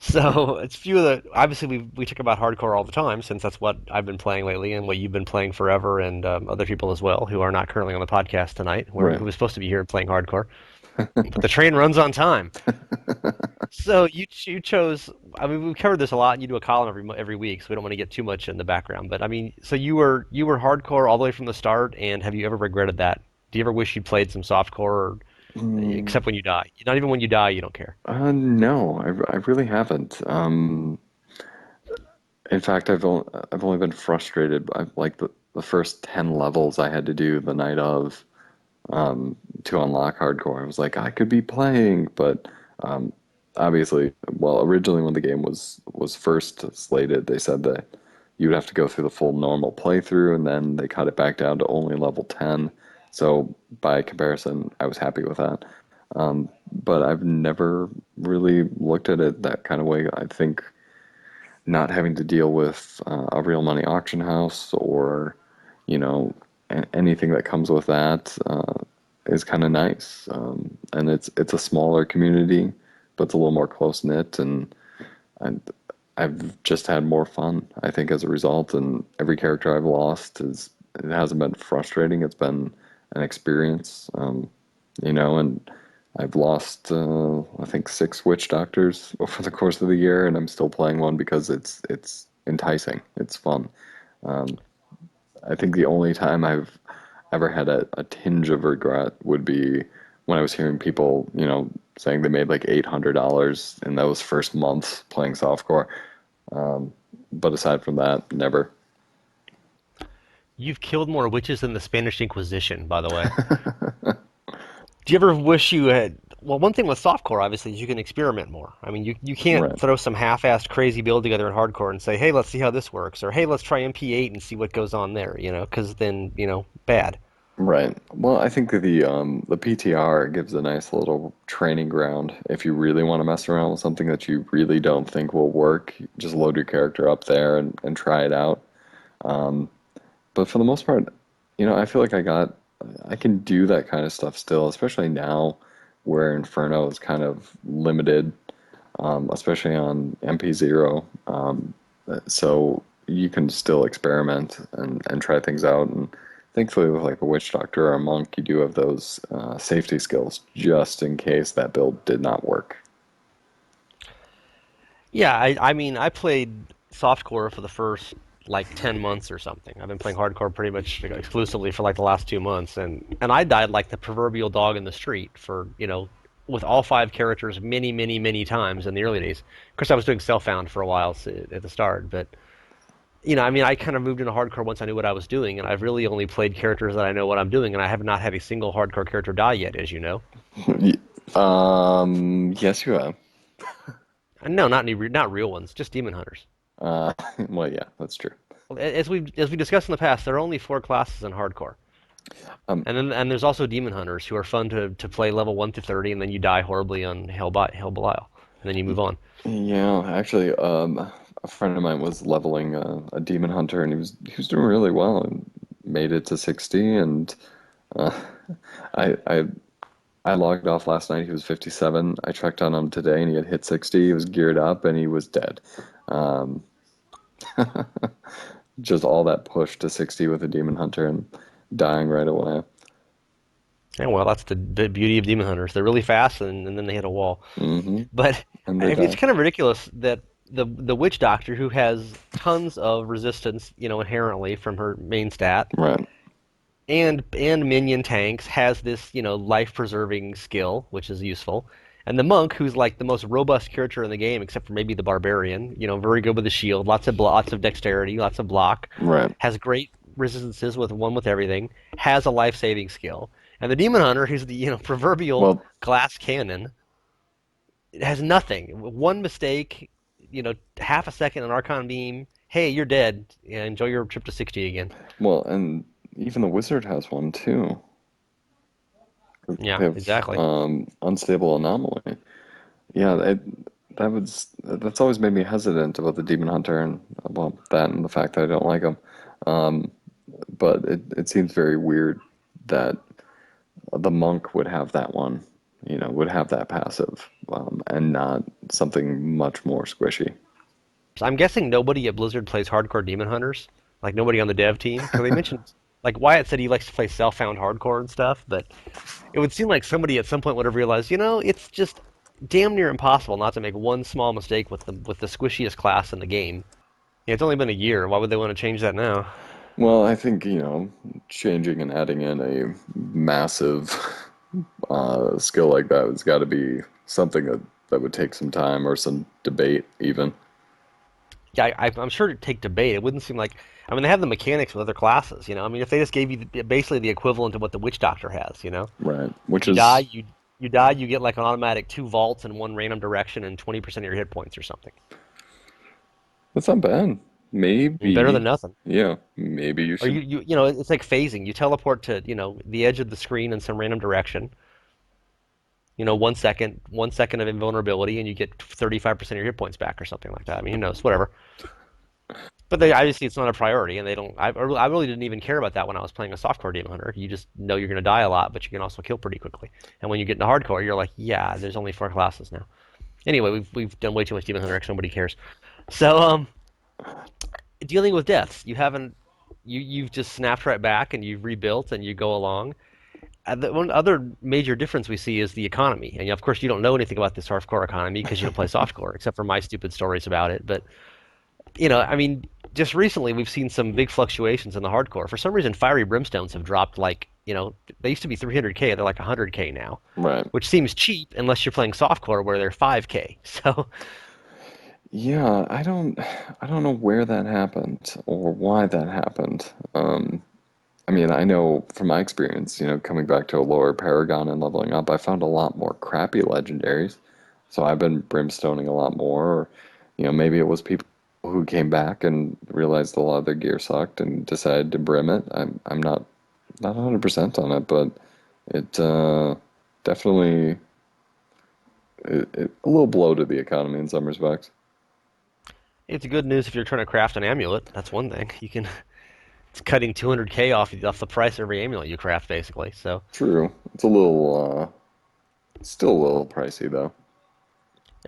[SPEAKER 1] So it's few of the obviously we talk about hardcore all the time since that's what I've been playing lately and what you've been playing forever and other people as well who are not currently on the podcast tonight
[SPEAKER 2] Right.
[SPEAKER 1] who was supposed to be here playing hardcore. But the train runs on time. So you chose. I mean, we've covered this a lot. And you do a column every week, so we don't want to get too much in the background. But I mean, so you were hardcore all the way from the start, and have you ever regretted that? Do you ever wish you'd played some softcore, or,
[SPEAKER 2] Mm,
[SPEAKER 1] except when you die? Not even when you die, you don't care.
[SPEAKER 2] no, I really haven't. In fact, I've only been frustrated by like the first 10 levels I had to do the night of to unlock hardcore. I was like, I could be playing, but um, obviously, well, originally when the game was first slated, they said that you would have to go through the full normal playthrough, and then they cut it back down to only level 10. So by comparison, I was happy with that. But I've never really looked at it that kind of way. I think not having to deal with a real money auction house or, you know, anything that comes with that is kind of nice. And it's a smaller community, but it's a little more close knit, and I, I've just had more fun, I think, as a result. And every character I've lost is it hasn't been frustrating. It's been an experience, and I've lost I think 6 witch doctors over the course of the year, and I'm still playing one because it's enticing. It's fun. I think the only time I've ever had a tinge of regret would be when I was hearing people, saying they made like $800 in those first months playing softcore. But aside from that, never.
[SPEAKER 1] You've killed more witches than the Spanish Inquisition, by the way. Do you ever wish you had? Well, one thing with softcore, obviously, is you can experiment more. I mean, you can't
[SPEAKER 2] Right.
[SPEAKER 1] throw some half-assed crazy build together in hardcore and say, hey, let's see how this works, or hey, let's try MP8 and see what goes on there, because then, bad.
[SPEAKER 2] Right. Well, I think that the PTR gives a nice little training ground if you really want to mess around with something that you really don't think will work. Just load your character up there and try it out. But for the most part, I feel like I can do that kind of stuff still, especially now where Inferno is kind of limited, especially on MP0. So you can still experiment and try things out. And thankfully, with like a witch doctor or a monk, you do have those safety skills just in case that build did not work.
[SPEAKER 1] Yeah, I mean, I played softcore for the first like 10 months or something. I've been playing hardcore pretty much exclusively for like the last 2 months, and I died like the proverbial dog in the street for, with all five characters many, many, many times in the early days. Of course, I was doing self-found for a while at the start, but I mean, I kind of moved into hardcore once I knew what I was doing, and I've really only played characters that I know what I'm doing, and I have not had a single hardcore character die yet, as you know.
[SPEAKER 2] Yes, you have.
[SPEAKER 1] And no, not real ones, just demon hunters.
[SPEAKER 2] Uh, well, yeah, that's true.
[SPEAKER 1] As we discussed in the past, there are only four classes in hardcore,
[SPEAKER 2] Um,
[SPEAKER 1] and there's also demon hunters who are fun to play level 1 to 30, and then you die horribly on Hell Belial, and then you move on.
[SPEAKER 2] Yeah, actually, a friend of mine was leveling a demon hunter, and he was doing really well and made it to 60. And uh, I I I logged off last night. He was 57. I checked on him today, and he had hit 60. He was geared up, and he was dead. Um, just all that push to 60 with a demon hunter and dying right away.
[SPEAKER 1] And well, that's the beauty of demon hunters. They're really fast, and then they hit a wall.
[SPEAKER 2] Hmm.
[SPEAKER 1] But
[SPEAKER 2] And they
[SPEAKER 1] I mean, it's
[SPEAKER 2] die.
[SPEAKER 1] kind of ridiculous that the witch doctor who has tons of resistance, inherently from her main stat,
[SPEAKER 2] Right.
[SPEAKER 1] and minion tanks has this life preserving skill, which is useful. And the monk, who's like the most robust character in the game, except for maybe the barbarian, very good with the shield, lots of dexterity, lots of block,
[SPEAKER 2] Right.
[SPEAKER 1] has great resistances with everything, has a life saving skill. And the demon hunter, who's the proverbial
[SPEAKER 2] Well,
[SPEAKER 1] glass cannon, has nothing. One mistake, half a second an archon beam. Hey, you're dead. Yeah, enjoy your trip to 60 again.
[SPEAKER 2] and even the wizard has one too.
[SPEAKER 1] Yeah,
[SPEAKER 2] They have
[SPEAKER 1] exactly.
[SPEAKER 2] unstable anomaly. Yeah, that's always made me hesitant about the demon hunter, and well, that and the fact that I don't like him. Um, but it seems very weird that the monk would have that one. would have that passive, and not something much more squishy.
[SPEAKER 1] So I'm guessing nobody at Blizzard plays hardcore Demon Hunters, like nobody on the dev team, because they mentioned like Wyatt said he likes to play self-found hardcore and stuff, but it would seem like somebody at some point would have realized, it's just damn near impossible not to make one small mistake with the squishiest class in the game. Yeah, it's only been a year. Why would they want to change that now?
[SPEAKER 2] Well, I think, changing and adding in a massive skill like that has got to be something that would take some time or some debate, even.
[SPEAKER 1] Yeah, I'm sure it'd take debate. It wouldn't seem like. I mean, they have the mechanics with other classes. I mean, if they just gave you basically the equivalent of what the Witch Doctor has.
[SPEAKER 2] Right. Which
[SPEAKER 1] You die,
[SPEAKER 2] is,
[SPEAKER 1] you get like an automatic two vaults in one random direction and 20% of your hit points or something.
[SPEAKER 2] that's not bad.
[SPEAKER 1] Better than
[SPEAKER 2] Maybe,
[SPEAKER 1] nothing.
[SPEAKER 2] yeah, maybe you
[SPEAKER 1] Or
[SPEAKER 2] should.
[SPEAKER 1] it's like phasing. You teleport to, the edge of the screen in some random direction. 1 second of invulnerability, and you get 35% of your hit points back or something like that. I mean, who knows? Whatever. But they obviously it's not a priority, and they don't. I really didn't even care about that when I was playing a softcore demon hunter. You just know you're going to die a lot, but you can also kill pretty quickly. And when you get into hardcore, you're like, yeah, there's only four classes now. Anyway, we've done way too much demon hunter X. Nobody cares. So dealing with deaths, you've just snapped right back and you've rebuilt and you go along. The one other major difference we see is the economy, and of course you don't know anything about this hardcore economy because you don't play softcore, except for my stupid stories about it. But I mean, just recently we've seen some big fluctuations in the hardcore. For some reason, fiery brimstones have dropped like, they used to be 300k, they're like 100k now,
[SPEAKER 2] Right.
[SPEAKER 1] which seems cheap unless you're playing softcore where they're 5k. So,
[SPEAKER 2] Yeah, I don't know where that happened or why that happened. I mean, I know from my experience, coming back to a lower Paragon and leveling up, I found a lot more crappy legendaries. So I've been brimstoning a lot more. Or, maybe it was people who came back and realized a lot of their gear sucked and decided to brim it. I'm not 100% on it, but it definitely a little blow to the economy in some respects.
[SPEAKER 1] it's good news if you're trying to craft an amulet. That's one thing. It's cutting 200k off the price of every amulet you craft, basically. So,
[SPEAKER 2] True. It's a little still a little pricey though.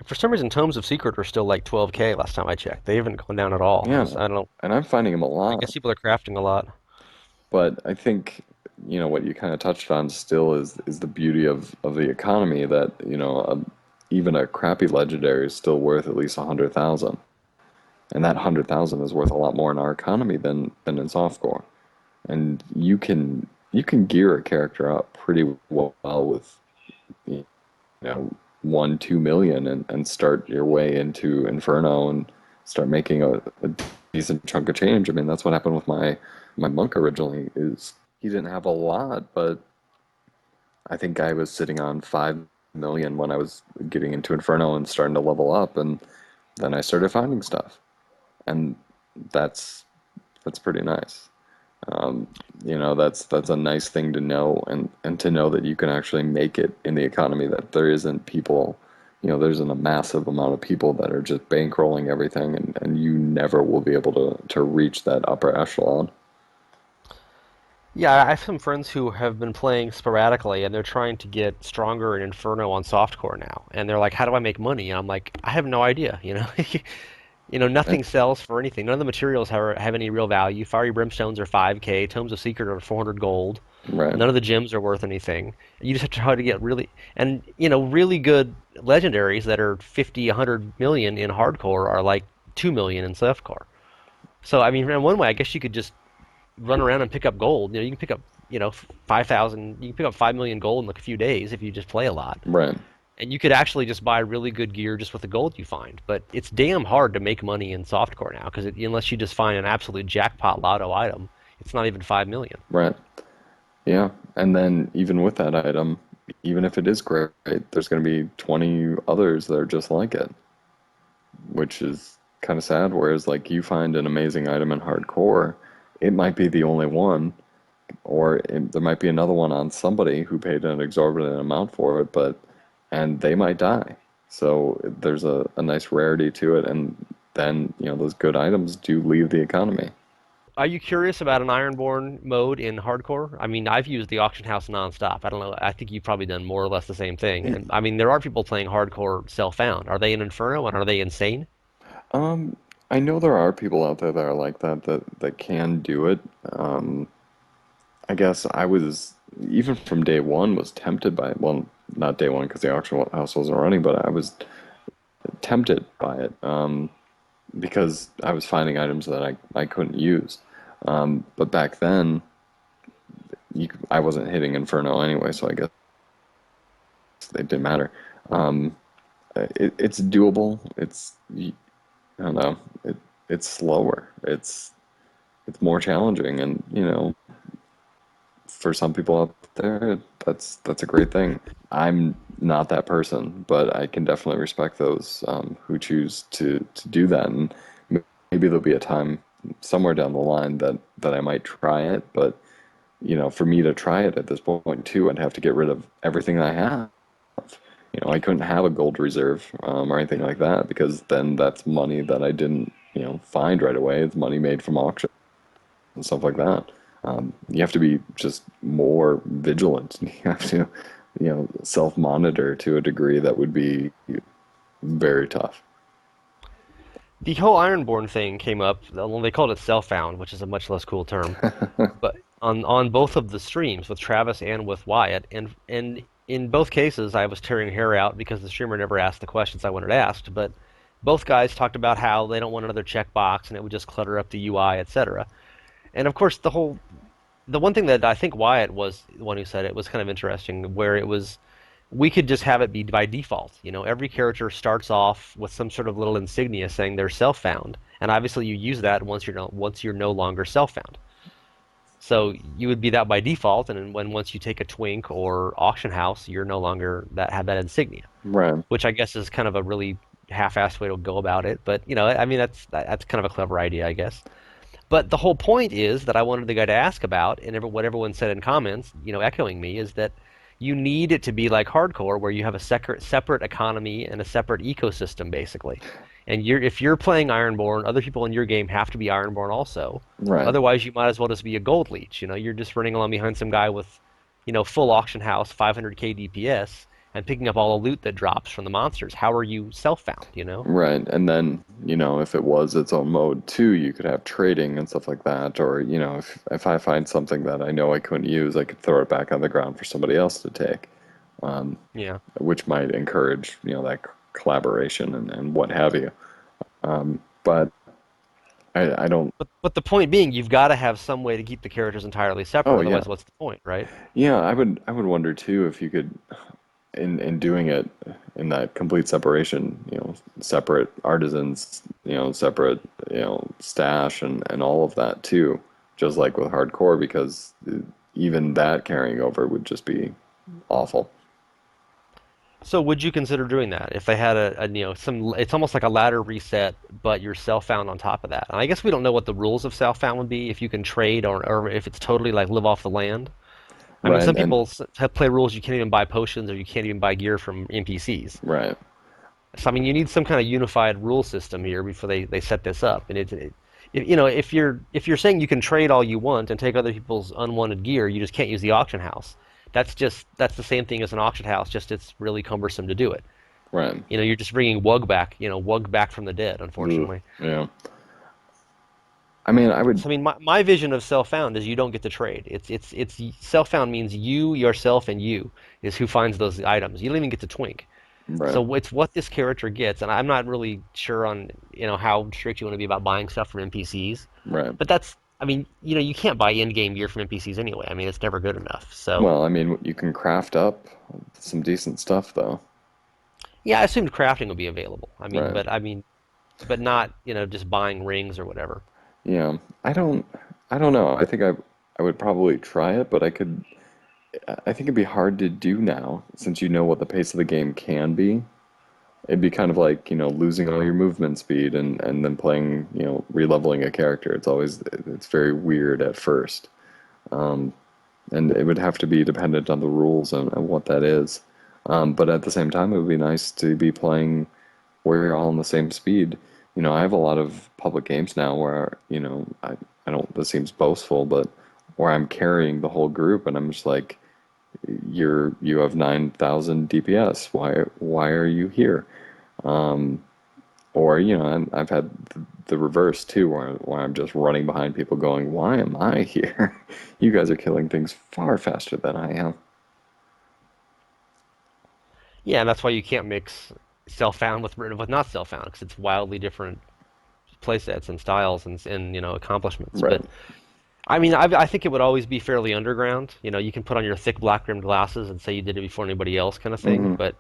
[SPEAKER 1] for some reason, Tomes of Secret are still like 12k last time I checked. They haven't gone down at all.
[SPEAKER 2] Yeah,
[SPEAKER 1] I don't know.
[SPEAKER 2] and I'm finding them a
[SPEAKER 1] I
[SPEAKER 2] lot.
[SPEAKER 1] guess people are crafting a lot.
[SPEAKER 2] But I think, what you kind of touched on still is the beauty of the economy that, even a crappy legendary is still worth at least 100,000. And that 100,000 is worth a lot more in our economy than in softcore. And you can gear a character up pretty well with, you know 1-2 million, and start your way into Inferno and start making a decent chunk of change. I mean, that's what happened with my monk originally. Is he didn't have a lot, but I think I was sitting on 5 million when I was getting into Inferno and starting to level up, and then I started finding stuff, and that's that's pretty nice. Um, that's a nice thing to know, and to know that you can actually make it in the economy, that there isn't people, there isn't a massive amount of people that are just bankrolling everything, and you never will be able to reach that upper echelon.
[SPEAKER 1] Yeah, I have some friends who have been playing sporadically, and they're trying to get stronger in Inferno on softcore now. And they're like, "How do I make money?" And I'm like, "I have no idea."
[SPEAKER 2] Right?
[SPEAKER 1] Nothing sells for anything. None of the materials have any real value. Fiery brimstones are 5k. Tomes of Secret are 400 gold.
[SPEAKER 2] Right.
[SPEAKER 1] None of the gems are worth anything. You just have to try to get really good legendaries that are 50, 100 million in hardcore are like 2 million in softcore. So I mean, in one way, I guess you could just run around and pick up gold. You can pick up 5,000. You can pick up 5 million gold in like a few days if you just play a lot.
[SPEAKER 2] Right.
[SPEAKER 1] And you could actually just buy really good gear just with the gold you find. But it's damn hard to make money in softcore now because unless you just find an absolute jackpot lotto item, it's not even 5 million.
[SPEAKER 2] Right. Yeah. And then even with that item, even if it is great, there's going to be 20 others that are just like it, which is kind of sad. Whereas, like, you find an amazing item in hardcore, it might be the only one, or there might be another one on somebody who paid an exorbitant amount for it, and they might die. So there's a nice rarity to it, and then those good items do leave the economy.
[SPEAKER 1] Are you curious about an Ironborn mode in hardcore? I mean, I've used the auction house nonstop. I don't know. I think you've probably done more or less the same thing. And I mean, there are people playing hardcore self-found. Are they in Inferno and are they insane?
[SPEAKER 2] Um, I know there are people out there that are like that that can do it. Um, I guess I was even from day one was tempted by it. Well, not day one because the auction house wasn't running, but I was tempted by it because I was finding items that I couldn't use. But back then, I wasn't hitting Inferno anyway, so I guess it didn't matter. Um, it's doable. I don't know. It's slower. It's more challenging, and for some people out there, that's a great thing. I'm not that person, but I can definitely respect those who choose to do that, and maybe there'll be a time somewhere down the line that I might try it. But for me to try it at this point too, I'd have to get rid of everything I have. I couldn't have a gold reserve or anything like that because then that's money that I didn't find right away. It's money made from auction and stuff like that. You have to be just more vigilant. You have to, self-monitor to a degree that would be very tough.
[SPEAKER 1] The whole Ironborn thing came up. Well, they called it self-found, which is a much less cool term. But on both of the streams with Travis and with Wyatt, and in both cases, I was tearing hair out because the streamer never asked the questions I wanted asked. But both guys talked about how they don't want another checkbox and it would just clutter up the UI, etc. And of course, the one thing that I think Wyatt was the one who said it was kind of interesting, where it was we could just have it be by default. Every character starts off with some sort of little insignia saying they're self-found, and obviously you use that once you're no longer self-found. So you would be that by default, and when once you take a twink or auction house, you're no longer that have that insignia,
[SPEAKER 2] Right,
[SPEAKER 1] which I guess is kind of a really half-assed way to go about it. But I mean that's kind of a clever idea, I guess. But the whole point is that I wanted the guy to ask about, and what everyone said in comments, echoing me, is that you need it to be like hardcore, where you have a separate economy and a separate ecosystem, basically. And if you're playing Ironborn, other people in your game have to be Ironborn also.
[SPEAKER 2] right,
[SPEAKER 1] Otherwise, you might as well just be a gold leech. You're just running along behind some guy with, full auction house, 500k DPS, and picking up all the loot that drops from the monsters. How are you self-found?
[SPEAKER 2] right. And then, if it was its own mode too, you could have trading and stuff like that. Or, if I find something that I know I couldn't use, I could throw it back on the ground for somebody else to take,
[SPEAKER 1] Yeah.
[SPEAKER 2] which might encourage, that collaboration and what have you. But I don't.
[SPEAKER 1] But the point being, you've got to have some way to keep the characters entirely separate.
[SPEAKER 2] Oh yeah,
[SPEAKER 1] Otherwise, what's the point, right?
[SPEAKER 2] yeah. I would wonder too if you could, in doing it in that complete separation, separate artisans, separate, stash and all of that too, just like with hardcore, because even that carrying over would just be awful.
[SPEAKER 1] So would you consider doing that if they had some? It's almost like a ladder reset, but you're self-found on top of that. And I guess we don't know what the rules of self-found would be if you can trade or if it's totally like live off the land. I mean,
[SPEAKER 2] Right,
[SPEAKER 1] some
[SPEAKER 2] and
[SPEAKER 1] people have play rules you can't even buy potions or you can't even buy gear from NPCs.
[SPEAKER 2] right,
[SPEAKER 1] So I mean, you need some kind of unified rule system here before they set this up. And if you're saying you can trade all you want and take other people's unwanted gear, you just can't use the auction house. That's the same thing as an auction house, just it's really cumbersome to do it.
[SPEAKER 2] right.
[SPEAKER 1] You're just bringing Wug back, Wug back from the dead,
[SPEAKER 2] Ugh,
[SPEAKER 1] unfortunately.
[SPEAKER 2] yeah. I mean, I would.
[SPEAKER 1] So I mean, my vision of self-found is you don't get to trade. It's self-found means you, yourself, and you is who finds those items. You don't even get to twink.
[SPEAKER 2] Right,
[SPEAKER 1] So it's what this character gets, and I'm not really sure on how strict you want to be about buying stuff from NPCs.
[SPEAKER 2] right.
[SPEAKER 1] But I mean, you can't buy in-game gear from NPCs anyway. I mean, it's never good enough. So
[SPEAKER 2] Well, I mean, you can craft up some decent stuff though.
[SPEAKER 1] yeah, I assumed crafting would be available.
[SPEAKER 2] Right.
[SPEAKER 1] I mean, but not just buying rings or whatever.
[SPEAKER 2] Yeah. I don't. I don't know. I think I would probably try it, but I think it'd be hard to do now since you know what the pace of the game can be. It'd be kind of like, losing all your movement speed and then playing, re-leveling a character. It's very weird at first. And it would have to be dependent on the rules and what that is. But at the same time, it would be nice to be playing where you're all on the same speed. I have a lot of public games now where, I don't, this seems boastful, but where I'm carrying the whole group and I'm just like, you have 9,000 DPS. Why are you here? Or, I've had the reverse too, where I'm just running behind people going, why am I here? You guys are killing things far faster than I am.
[SPEAKER 1] Yeah, and that's why you can't mix self-found with not self-found because it's wildly different playsets and styles and accomplishments.
[SPEAKER 2] Right.
[SPEAKER 1] But I mean, I think it would always be fairly underground. You can put on your thick black rimmed glasses and say you did it before anybody else, kind of thing.
[SPEAKER 2] Hmm.
[SPEAKER 1] But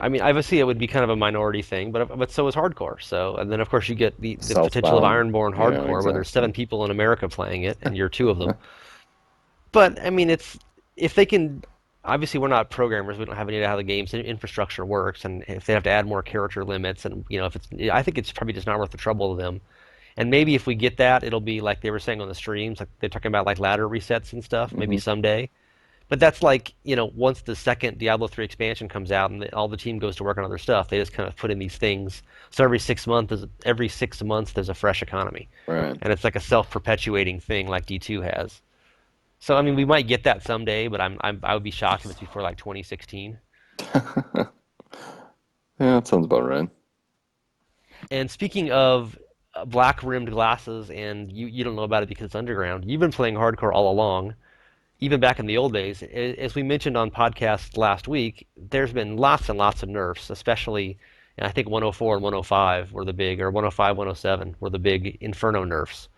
[SPEAKER 1] I mean, obviously it would be kind of a minority thing, but so is hardcore. So and then of course you get the potential of
[SPEAKER 2] Southbound.
[SPEAKER 1] Ironborn
[SPEAKER 2] Yeah,
[SPEAKER 1] hardcore, where there's
[SPEAKER 2] exactly.
[SPEAKER 1] 7 people in America playing it, and you're two of them. But I mean, it's if they can. Obviously, we're not programmers. We don't have any idea how the game's infrastructure works, and if they have to add more character limits, and if it's, I think it's probably just not worth the trouble to them. And maybe if we get that, it'll be like they were saying on the streams, like they're talking about like ladder resets and stuff, maybe
[SPEAKER 2] Hmm.
[SPEAKER 1] someday. But that's like, once the second Diablo 3 expansion comes out and all the team goes to work on other stuff, they just kind of put in these things. So every 6 months there's a fresh economy,
[SPEAKER 2] Right.
[SPEAKER 1] and it's like a self-perpetuating thing like D2 has. So I mean, we might get that someday, but I would be shocked if it's before like 2016.
[SPEAKER 2] Yeah, that sounds about right.
[SPEAKER 1] And speaking of black rimmed glasses, and you don't know about it because it's underground. You've been playing hardcore all along, even back in the old days. As we mentioned on podcast last week, there's been lots and lots of nerfs, especially, and I think 104 and 105 were the big, or 105, 107 were the big Inferno nerfs.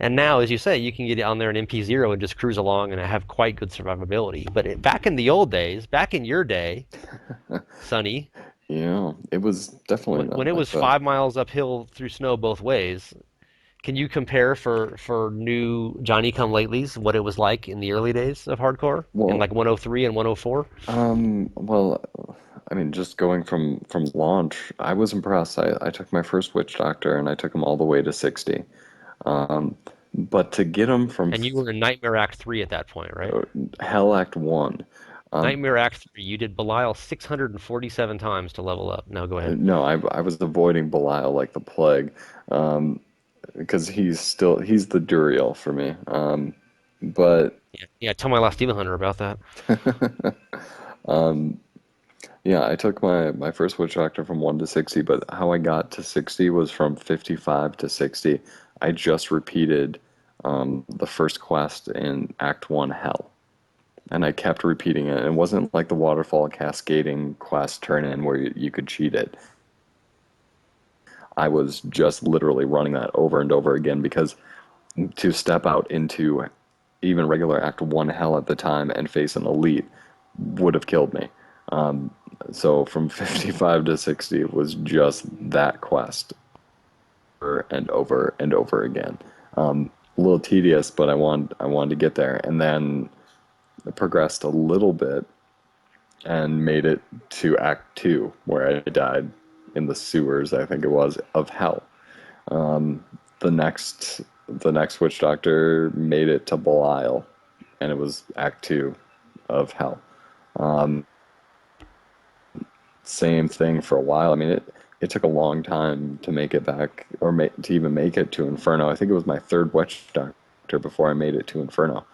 [SPEAKER 1] And now, as you say, you can get on there in MP0 and just cruise along and have quite good survivability. But back in the old days, back in your day, Sonny,
[SPEAKER 2] Yeah, it was definitely
[SPEAKER 1] when
[SPEAKER 2] not
[SPEAKER 1] it
[SPEAKER 2] like
[SPEAKER 1] was
[SPEAKER 2] that.
[SPEAKER 1] 5 miles uphill through snow both ways, can you compare for new Johnny Come Latelys what it was like in the early days of hardcore in
[SPEAKER 2] Well,
[SPEAKER 1] like 103 and 104?
[SPEAKER 2] well, I mean, just going from launch, I was impressed. I took my first witch doctor and I took him all the way to 60. Um, but to get him from
[SPEAKER 1] And you were in Nightmare Act 3 at that point, right?
[SPEAKER 2] Hell Act 1, um,
[SPEAKER 1] Nightmare Act 3, you did Belial 647 times to level up. Now go ahead.
[SPEAKER 2] no, I was avoiding Belial like the plague, um, because he's the Duriel for me. But
[SPEAKER 1] Yeah, yeah. Tell my last Demon Hunter about that.
[SPEAKER 2] yeah, I took my first witch doctor from 1 to 60, but how I got to 60 was from 55 to 60. I just repeated the first quest in Act 1 Hell. And I kept repeating it. It wasn't like the waterfall cascading quest turn in where you could cheat it. I was just literally running that over and over again because to step out into even regular Act 1 Hell at the time and face an elite would have killed me. So from 55 to 60 was just that quest over and over and over again. A little tedious, but I wanted to get there, and then it progressed a little bit and made it to Act 2, where I died in the sewers, I think it was, of hell. The next witch doctor made it to Belial, and it was Act 2 of hell. Same thing for a while. I mean, it took a long time to make it back, or to even make it to Inferno. I think it was my third witch doctor before I made it to Inferno.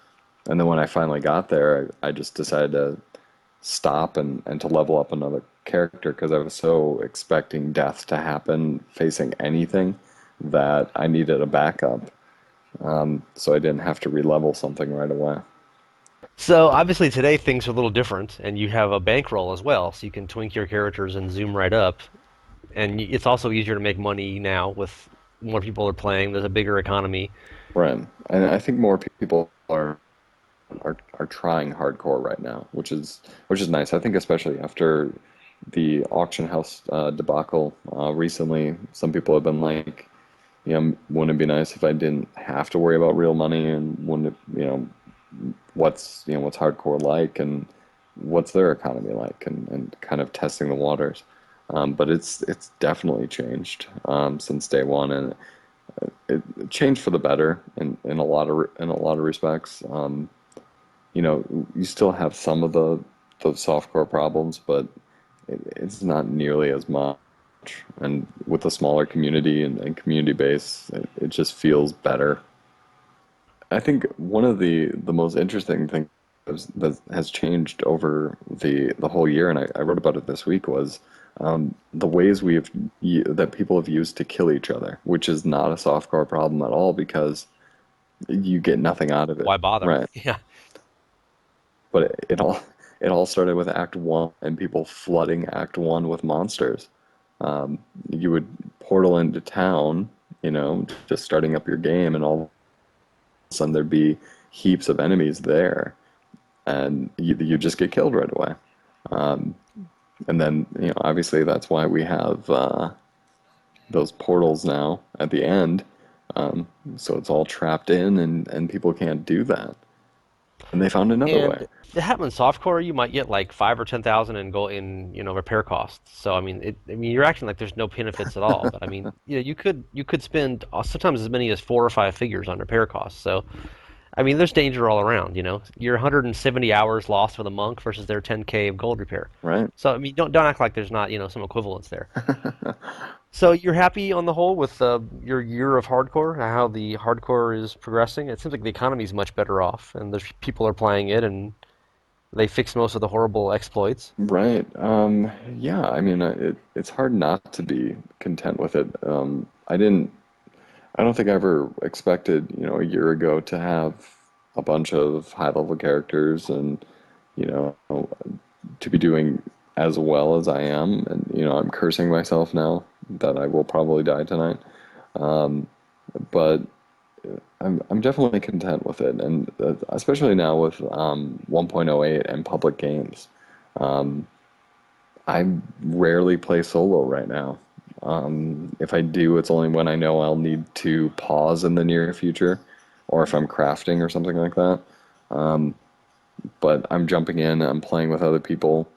[SPEAKER 2] And then when I finally got there, I just decided to stop and to level up another character because I was so expecting death to happen facing anything that I needed a backup. So I didn't have to re-level something right away.
[SPEAKER 1] So obviously today things are a little different, and you have a bankroll as well, so you can twink your characters and zoom right up. And it's also easier to make money now with more people are playing. There's a bigger economy.
[SPEAKER 2] Right. And I think more people are trying hardcore right now, which is nice. I think especially after the auction house debacle recently, some people have been like, wouldn't it be nice if I didn't have to worry about real money and wouldn't it, what's hardcore like and what's their economy like and kind of testing the waters. But it's definitely changed since day one, and it changed for the better in a lot of respects. You still have some of the softcore problems, but it's not nearly as much. And with a smaller community and community base, it just feels better. I think one of the most interesting things that has changed over the whole year, and I wrote about it this week, was the ways that people have used to kill each other, which is not a softcore problem at all because you get nothing out of it,
[SPEAKER 1] Why bother?
[SPEAKER 2] right?
[SPEAKER 1] Yeah.
[SPEAKER 2] But it all started with Act One and people flooding Act One with monsters. You would portal into town, just starting up your game, and all of a sudden there'd be heaps of enemies there, and you just get killed right away. And then, obviously that's why we have those portals now at the end. So it's all trapped in, and people can't do that. And they found another way.
[SPEAKER 1] And if it happens softcore, you might get like 5 or 10,000 and go in, repair costs. So I mean, you're acting like there's no benefits at all. But I mean, you could spend sometimes as many as 4 or 5 figures on repair costs. So I mean, there's danger all around. Your 170 hours lost with a monk versus their 10K of gold repair.
[SPEAKER 2] Right?
[SPEAKER 1] So I mean, don't act like there's not some equivalence there. So you're happy on the whole with your year of hardcore, how the hardcore is progressing? It seems like the economy is much better off, and there's people are playing it, and they fixed most of the horrible exploits.
[SPEAKER 2] Right. Yeah, I mean, it's hard not to be content with it. I don't think I ever expected, a year ago to have a bunch of high level characters and, you know, to be doing as well as I am. And, I'm cursing myself now that I will probably die tonight. But I'm definitely content with it. And especially now with 1.08 and public games. I rarely play solo right now. If I do, it's only when I know I'll need to pause in the near future, or if I'm crafting or something like that. But I'm jumping in, I'm playing with other people.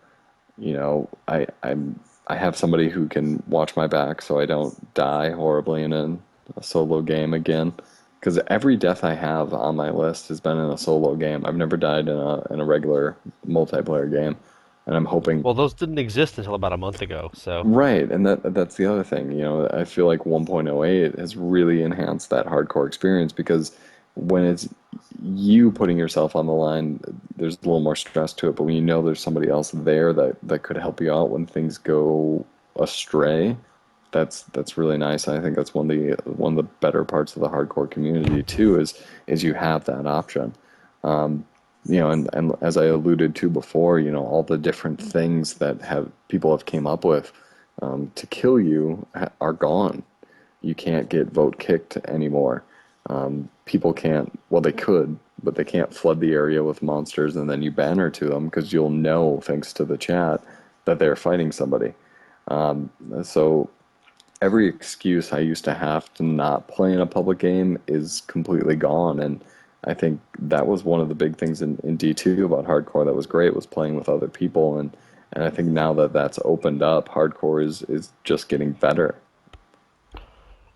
[SPEAKER 2] I have somebody who can watch my back so I don't die horribly in a solo game again. Because every death I have on my list has been in a solo game. I've never died in a regular multiplayer game, and I'm hoping.
[SPEAKER 1] Well, those didn't exist until about a month ago, so
[SPEAKER 2] Right, and that's the other thing. I feel like 1.08 has really enhanced that hardcore experience because when it's you putting yourself on the line, there's a little more stress to it. But when you know there's somebody else there that could help you out when things go astray, that's really nice. And I think that's one of the better parts of the hardcore community too is you have that option. And as I alluded to before, all the different things that have people have came up with to kill you are gone. You can't get vote kicked anymore. People can't, well, they could, but they can't flood the area with monsters and then you banner to them because you'll know, thanks to the chat, that they're fighting somebody. So every excuse I used to have to not play in a public game is completely gone. And I think that was one of the big things in D2 about hardcore that was great was playing with other people. And I think now that that's opened up, hardcore is just getting better.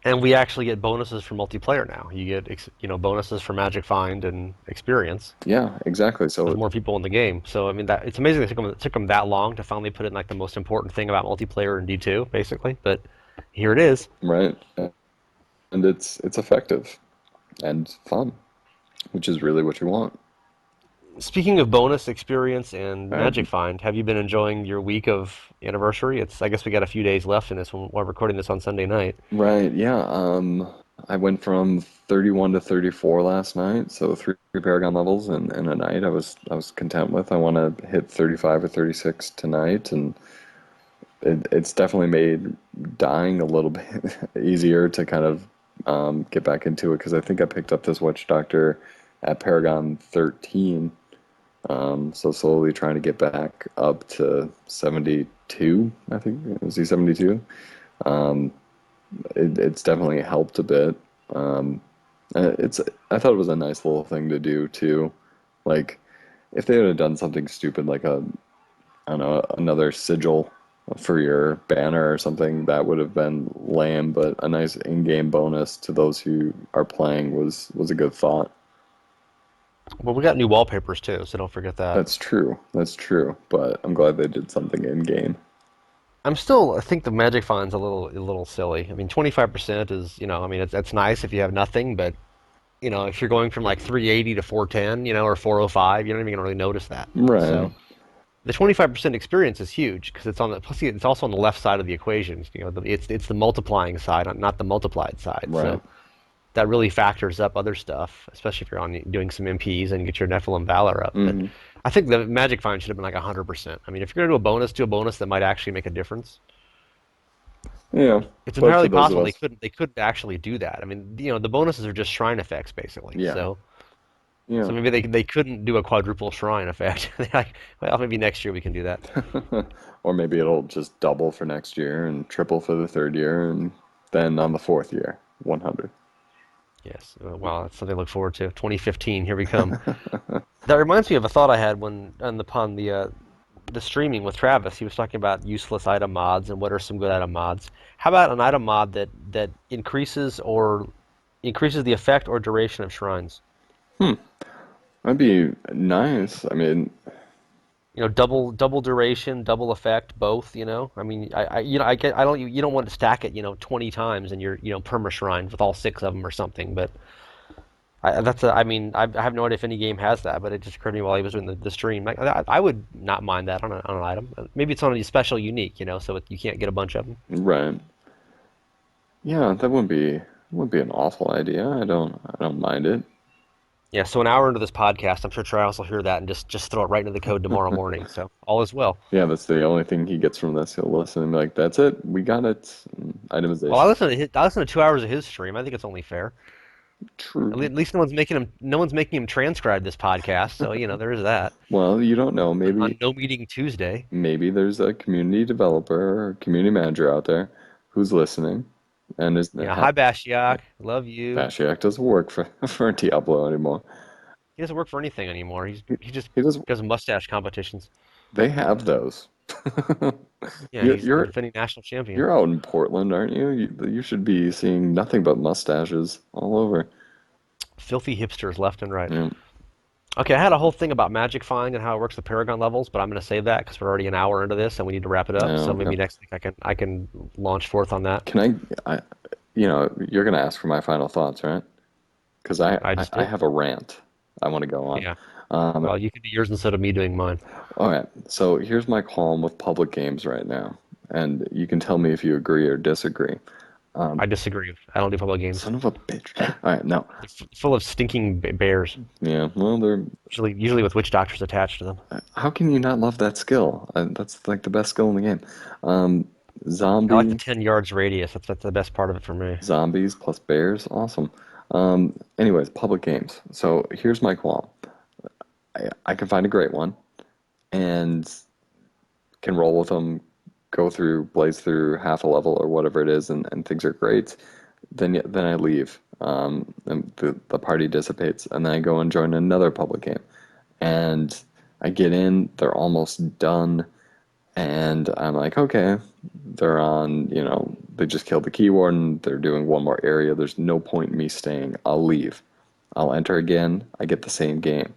[SPEAKER 1] and we actually get bonuses for multiplayer now. You get bonuses for Magic Find and experience
[SPEAKER 2] Yeah, exactly.
[SPEAKER 1] with
[SPEAKER 2] So,
[SPEAKER 1] more people in the game. So I mean that it's amazing it took them that long to finally put in like the most important thing about multiplayer in D2, basically. But here it is.
[SPEAKER 2] right. And it's effective and fun, which is really what you want.
[SPEAKER 1] Speaking of bonus experience and
[SPEAKER 2] Uh,
[SPEAKER 1] Magic Find, have you been enjoying your week of anniversary? I guess we got a few days left in this when we're recording this on Sunday night.
[SPEAKER 2] right, yeah. I went from 31 to 34 last night, so three Paragon levels in a night. I was content with. I want to hit 35 or 36 tonight, and it's definitely made dying a little bit easier to kind of get back into it because I think I picked up this Witch Doctor at Paragon 13. So slowly trying to get back up to 72, I think. Was he 72? It's definitely helped a bit. It's I thought it was a nice little thing to do too. Like if they had done something stupid like I don't know, another sigil for your banner or something, that would have been lame, but a nice in-game bonus to those who are playing was a good thought.
[SPEAKER 1] Well, we got new wallpapers too, so don't forget that.
[SPEAKER 2] That's true. That's true. But I'm glad they did something in-game.
[SPEAKER 1] I think the Magic Find's a little silly. I mean, 25% is, I mean, it's nice if you have nothing, but if you're going from like 380 to 410, or 405, you're not even gonna really notice that.
[SPEAKER 2] Right.
[SPEAKER 1] So the 25% experience is huge because it's on the plus it's also on the left side of the equation. It's the multiplying side, not the multiplied side.
[SPEAKER 2] Right.
[SPEAKER 1] So that really factors up other stuff, especially if you're on doing some MPs and get your Nephilim Valor up. But
[SPEAKER 2] Hmm.
[SPEAKER 1] I think the Magic Find should have been like 100%. I mean, if you're gonna do a bonus that might actually make a difference.
[SPEAKER 2] Yeah.
[SPEAKER 1] It's
[SPEAKER 2] But for
[SPEAKER 1] entirely
[SPEAKER 2] those of
[SPEAKER 1] possible they
[SPEAKER 2] us,
[SPEAKER 1] couldn't actually do that. I mean, the bonuses are just shrine effects basically.
[SPEAKER 2] yeah.
[SPEAKER 1] So
[SPEAKER 2] Yeah.
[SPEAKER 1] maybe they couldn't do a quadruple shrine effect. They're like, well, maybe next year we can do that.
[SPEAKER 2] Or maybe it'll just double for next year and triple for the third year, and then on the fourth year, 100.
[SPEAKER 1] Yes. Wow, that's something to look forward to. 2015, here we come. That reminds me of a thought I had when upon the streaming with Travis. He was talking about useless item mods and what are some good item mods. How about an item mod that increases the effect or duration of shrines?
[SPEAKER 2] That'd be nice. I mean,
[SPEAKER 1] Double duration, double effect, both. I mean, I get, I don't, you don't want to stack it, 20 times and you're, perma shrine with all six of them or something. But I mean, I have no idea if any game has that, but it just occurred to me while he was doing the stream. Like, I would not mind that on an item. Maybe it's on a special unique, so you can't get a bunch of them.
[SPEAKER 2] right. Yeah, that wouldn't be an awful idea. I don't mind it.
[SPEAKER 1] Yeah. So an hour into this podcast, I'm sure Travis will hear that and just throw it right into the code tomorrow morning. So all is well.
[SPEAKER 2] Yeah, that's the only thing he gets from this. He'll listen and be like, "That's it. We got it."
[SPEAKER 1] Well, I
[SPEAKER 2] Itemization.
[SPEAKER 1] listen to I listen to 2 hours of his stream. I think it's only fair.
[SPEAKER 2] True.
[SPEAKER 1] At least no one's making him transcribe this podcast. So there is that
[SPEAKER 2] Well, you don't know.
[SPEAKER 1] on
[SPEAKER 2] Maybe
[SPEAKER 1] No Meeting Tuesday.
[SPEAKER 2] maybe there's a community developer or community manager out there who's listening and is
[SPEAKER 1] Yeah. Hi, Bashiak. Love you.
[SPEAKER 2] Fashiac doesn't work for for Diablo anymore.
[SPEAKER 1] He doesn't work for anything anymore.
[SPEAKER 2] He,
[SPEAKER 1] He just
[SPEAKER 2] he does.
[SPEAKER 1] does mustache competitions.
[SPEAKER 2] They have those.
[SPEAKER 1] Yeah,
[SPEAKER 2] You're
[SPEAKER 1] he's the
[SPEAKER 2] you're
[SPEAKER 1] defending national champion.
[SPEAKER 2] you're out in Portland, aren't you? You should be seeing nothing but mustaches all over.
[SPEAKER 1] Filthy hipsters left and right.
[SPEAKER 2] Yeah,
[SPEAKER 1] Okay, I had a whole thing about Magic Find and how it works with Paragon levels, but I'm going to save that because we're already an hour into this and we need to wrap it up.
[SPEAKER 2] yeah,
[SPEAKER 1] So
[SPEAKER 2] okay.
[SPEAKER 1] maybe next week I can launch forth on that.
[SPEAKER 2] I, you're gonna ask for my final thoughts, right? Because
[SPEAKER 1] I just
[SPEAKER 2] I
[SPEAKER 1] did.
[SPEAKER 2] have a rant I want to go on.
[SPEAKER 1] Yeah.
[SPEAKER 2] Um,
[SPEAKER 1] Well, you can do yours instead of me doing mine.
[SPEAKER 2] okay, so here's my qualm with public games right now, and you can tell me if you agree or disagree.
[SPEAKER 1] I disagree. I don't do public games.
[SPEAKER 2] Son of a bitch. All right, no.
[SPEAKER 1] They're full of stinking bears,
[SPEAKER 2] Yeah, well, they're.
[SPEAKER 1] usually with witch doctors attached to them.
[SPEAKER 2] How can you not love that skill? That's like the best skill in the game. Um,
[SPEAKER 1] I like the
[SPEAKER 2] zombie,
[SPEAKER 1] 10 yards radius. That's the best part of it for me.
[SPEAKER 2] zombies plus bears, awesome. Anyways, public games. So here's my qualm. I can find a great one and can roll with them, go through, blaze through half a level or whatever it is, and things are great. Then I leave. And the party dissipates, and then I go and join another public game. And I get in, they're almost done, and I'm like, okay, they're on, they just killed the key warden, they're doing one more area, there's no point in me staying. I'll leave. I'll enter again, I get the same game.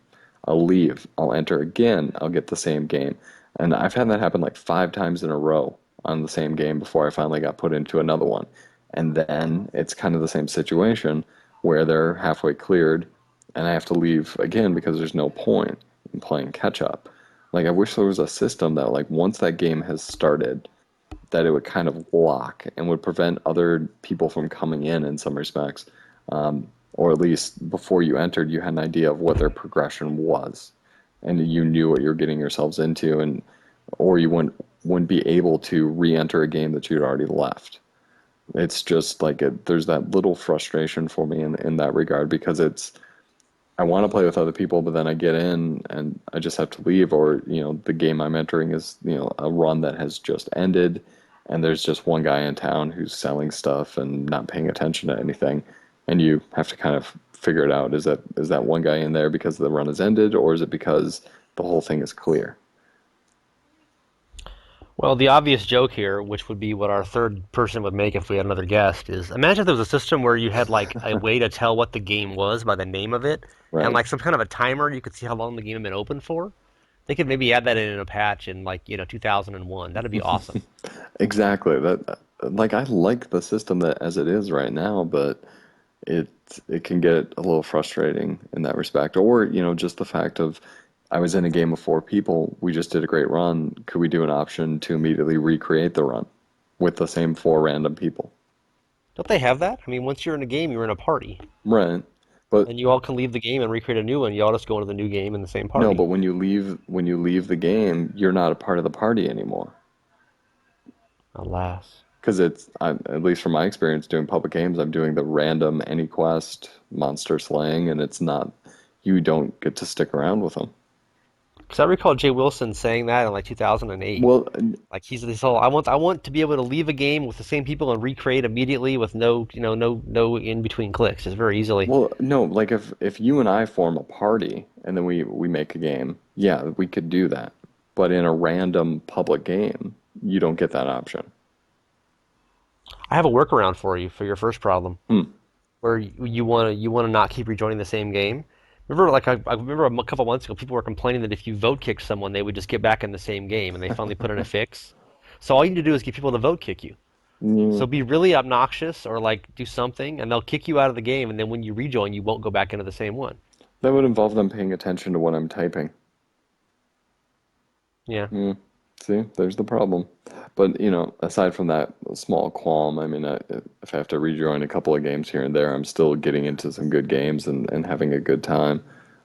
[SPEAKER 2] I'll leave. I'll enter again, I'll get the same game. And I've had that happen like 5 times in a row on the same game before I finally got put into another one. And then it's kind of the same situation where they're halfway cleared and I have to leave again because there's no point in playing catch up. Like I wish there was a system that like once that game has started, that it would kind of lock and would prevent other people from coming in some respects. Or at least before you entered, you had an idea of what their progression was, and you knew what you're getting yourselves into, and or you wouldn't be able to re-enter a game that you'd already left. It's just like there's that little frustration for me in that regard because I want to play with other people, but then I get in and I just have to leave, or the game I'm entering is a run that has just ended, and there's just one guy in town who's selling stuff and not paying attention to anything, and you have to kind of figure it out. Is that one guy in there because the run has ended, or is it because the whole thing is clear?
[SPEAKER 1] Well, the obvious joke here, which would be what our third person would make if we had another guest, is imagine if there was a system where you had like a way to tell what the game was by the name of it, and
[SPEAKER 2] Right.
[SPEAKER 1] like some kind of a timer you could see how long the game had been open for. They could maybe add that in a patch in like 2001. That'd be awesome.
[SPEAKER 2] Exactly. That like I like the system that as it is right now, but it it can get a little frustrating in that respect. Or, just the fact of I was in a game of four people, we just did a great run. Could we do an option to immediately recreate the run with the same four random people?
[SPEAKER 1] Don't they have that? I mean, once you're in a game, you're in a party,
[SPEAKER 2] Right. But
[SPEAKER 1] and you all can leave the game and recreate a new one. You all just go into the new game in the same
[SPEAKER 2] no,
[SPEAKER 1] party.
[SPEAKER 2] but when you leave the game, you're not a part of the party anymore.
[SPEAKER 1] Alas.
[SPEAKER 2] Because at least from my experience doing public games, I'm doing the random any quest monster slaying, and you don't get to stick around with them.
[SPEAKER 1] Because I recall Jay Wilson saying that in like 2008.
[SPEAKER 2] Well,
[SPEAKER 1] Like he's this whole I want to be able to leave a game with the same people and recreate immediately with no in between clicks, just very easily.
[SPEAKER 2] no, like if you and I form a party and then we make a game, yeah, we could do that. But in a random public game, you don't get that option.
[SPEAKER 1] I have a workaround for you for your first problem,
[SPEAKER 2] Hmm.
[SPEAKER 1] where you want to not keep rejoining the same game. Remember, like I remember a couple months ago, people were complaining that if you vote kick someone, they would just get back in the same game, and they finally put in a fix. So all you need to do is get people to vote kick you.
[SPEAKER 2] Yeah,
[SPEAKER 1] So be really obnoxious or like do something, and they'll kick you out of the game, and then when you rejoin, you won't go back into the same one.
[SPEAKER 2] that would involve them paying attention to what I'm typing.
[SPEAKER 1] Yeah.
[SPEAKER 2] Hmm. See, there's the problem. But, aside from that small qualm, I mean, if I have to rejoin a couple of games here and there, I'm still getting into some good games and having a good time.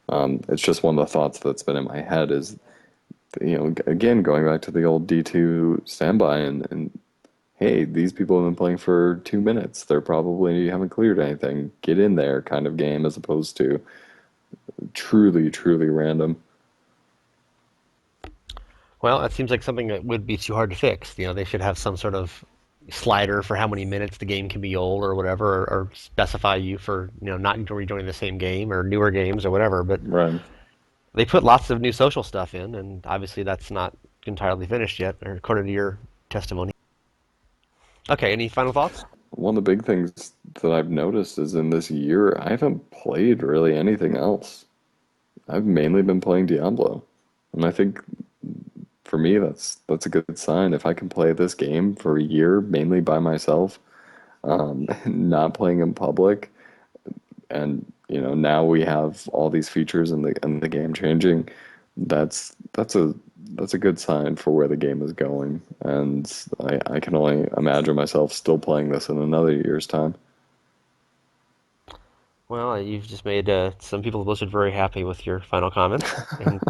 [SPEAKER 2] It's just one of the thoughts that's been in my head is, again, going back to the old D2 standby and hey, these people have been playing for 2 minutes. They're probably haven't cleared anything. Get in there kind of game as opposed to truly, truly random.
[SPEAKER 1] Well, that seems like something that would be too hard to fix. They should have some sort of slider for how many minutes the game can be old or whatever, or specify you for, not rejoining the same game or newer games or whatever. But
[SPEAKER 2] Right.
[SPEAKER 1] they put lots of new social stuff in, and obviously that's not entirely finished yet, or according to your testimony. Okay, any final thoughts?
[SPEAKER 2] One of the big things that I've noticed is in this year, I haven't played really anything else. I've mainly been playing Diablo. And I think for me, that's a good sign. If I can play this game for a year, mainly by myself, not playing in public, and now we have all these features and the game changing, that's a good sign for where the game is going. And I can only imagine myself still playing this in another year's time.
[SPEAKER 1] Well, you've just made some people at Blizzard very happy with your final comments, and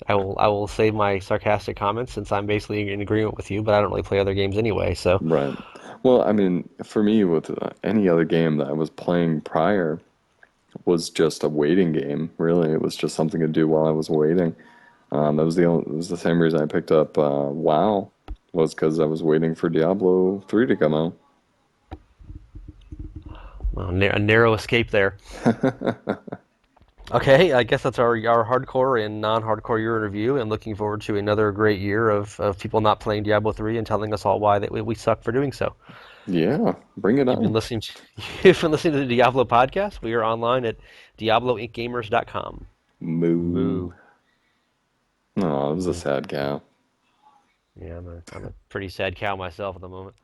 [SPEAKER 1] I will save my sarcastic comments since I'm basically in agreement with you, but I don't really play other games anyway. So,
[SPEAKER 2] Right. Well, I mean, for me, with any other game that I was playing prior was just a waiting game. Really, it was just something to do while I was waiting. It was the same reason I picked up WoW was because I was waiting for Diablo 3 to come out.
[SPEAKER 1] well, a narrow escape there. Okay, I guess that's our hardcore and non-hardcore year review, and looking forward to another great year of people not playing Diablo 3 and telling us all why that we suck for doing so.
[SPEAKER 2] Yeah, bring it
[SPEAKER 1] You've been
[SPEAKER 2] on.
[SPEAKER 1] listening to, you've been listening to the Diablo podcast. We are online at diabloinkgamers.com.
[SPEAKER 2] Moo.
[SPEAKER 1] Moo.
[SPEAKER 2] Oh, it was a
[SPEAKER 1] Moo.
[SPEAKER 2] sad cow.
[SPEAKER 1] Yeah, I'm a pretty sad cow myself at the moment.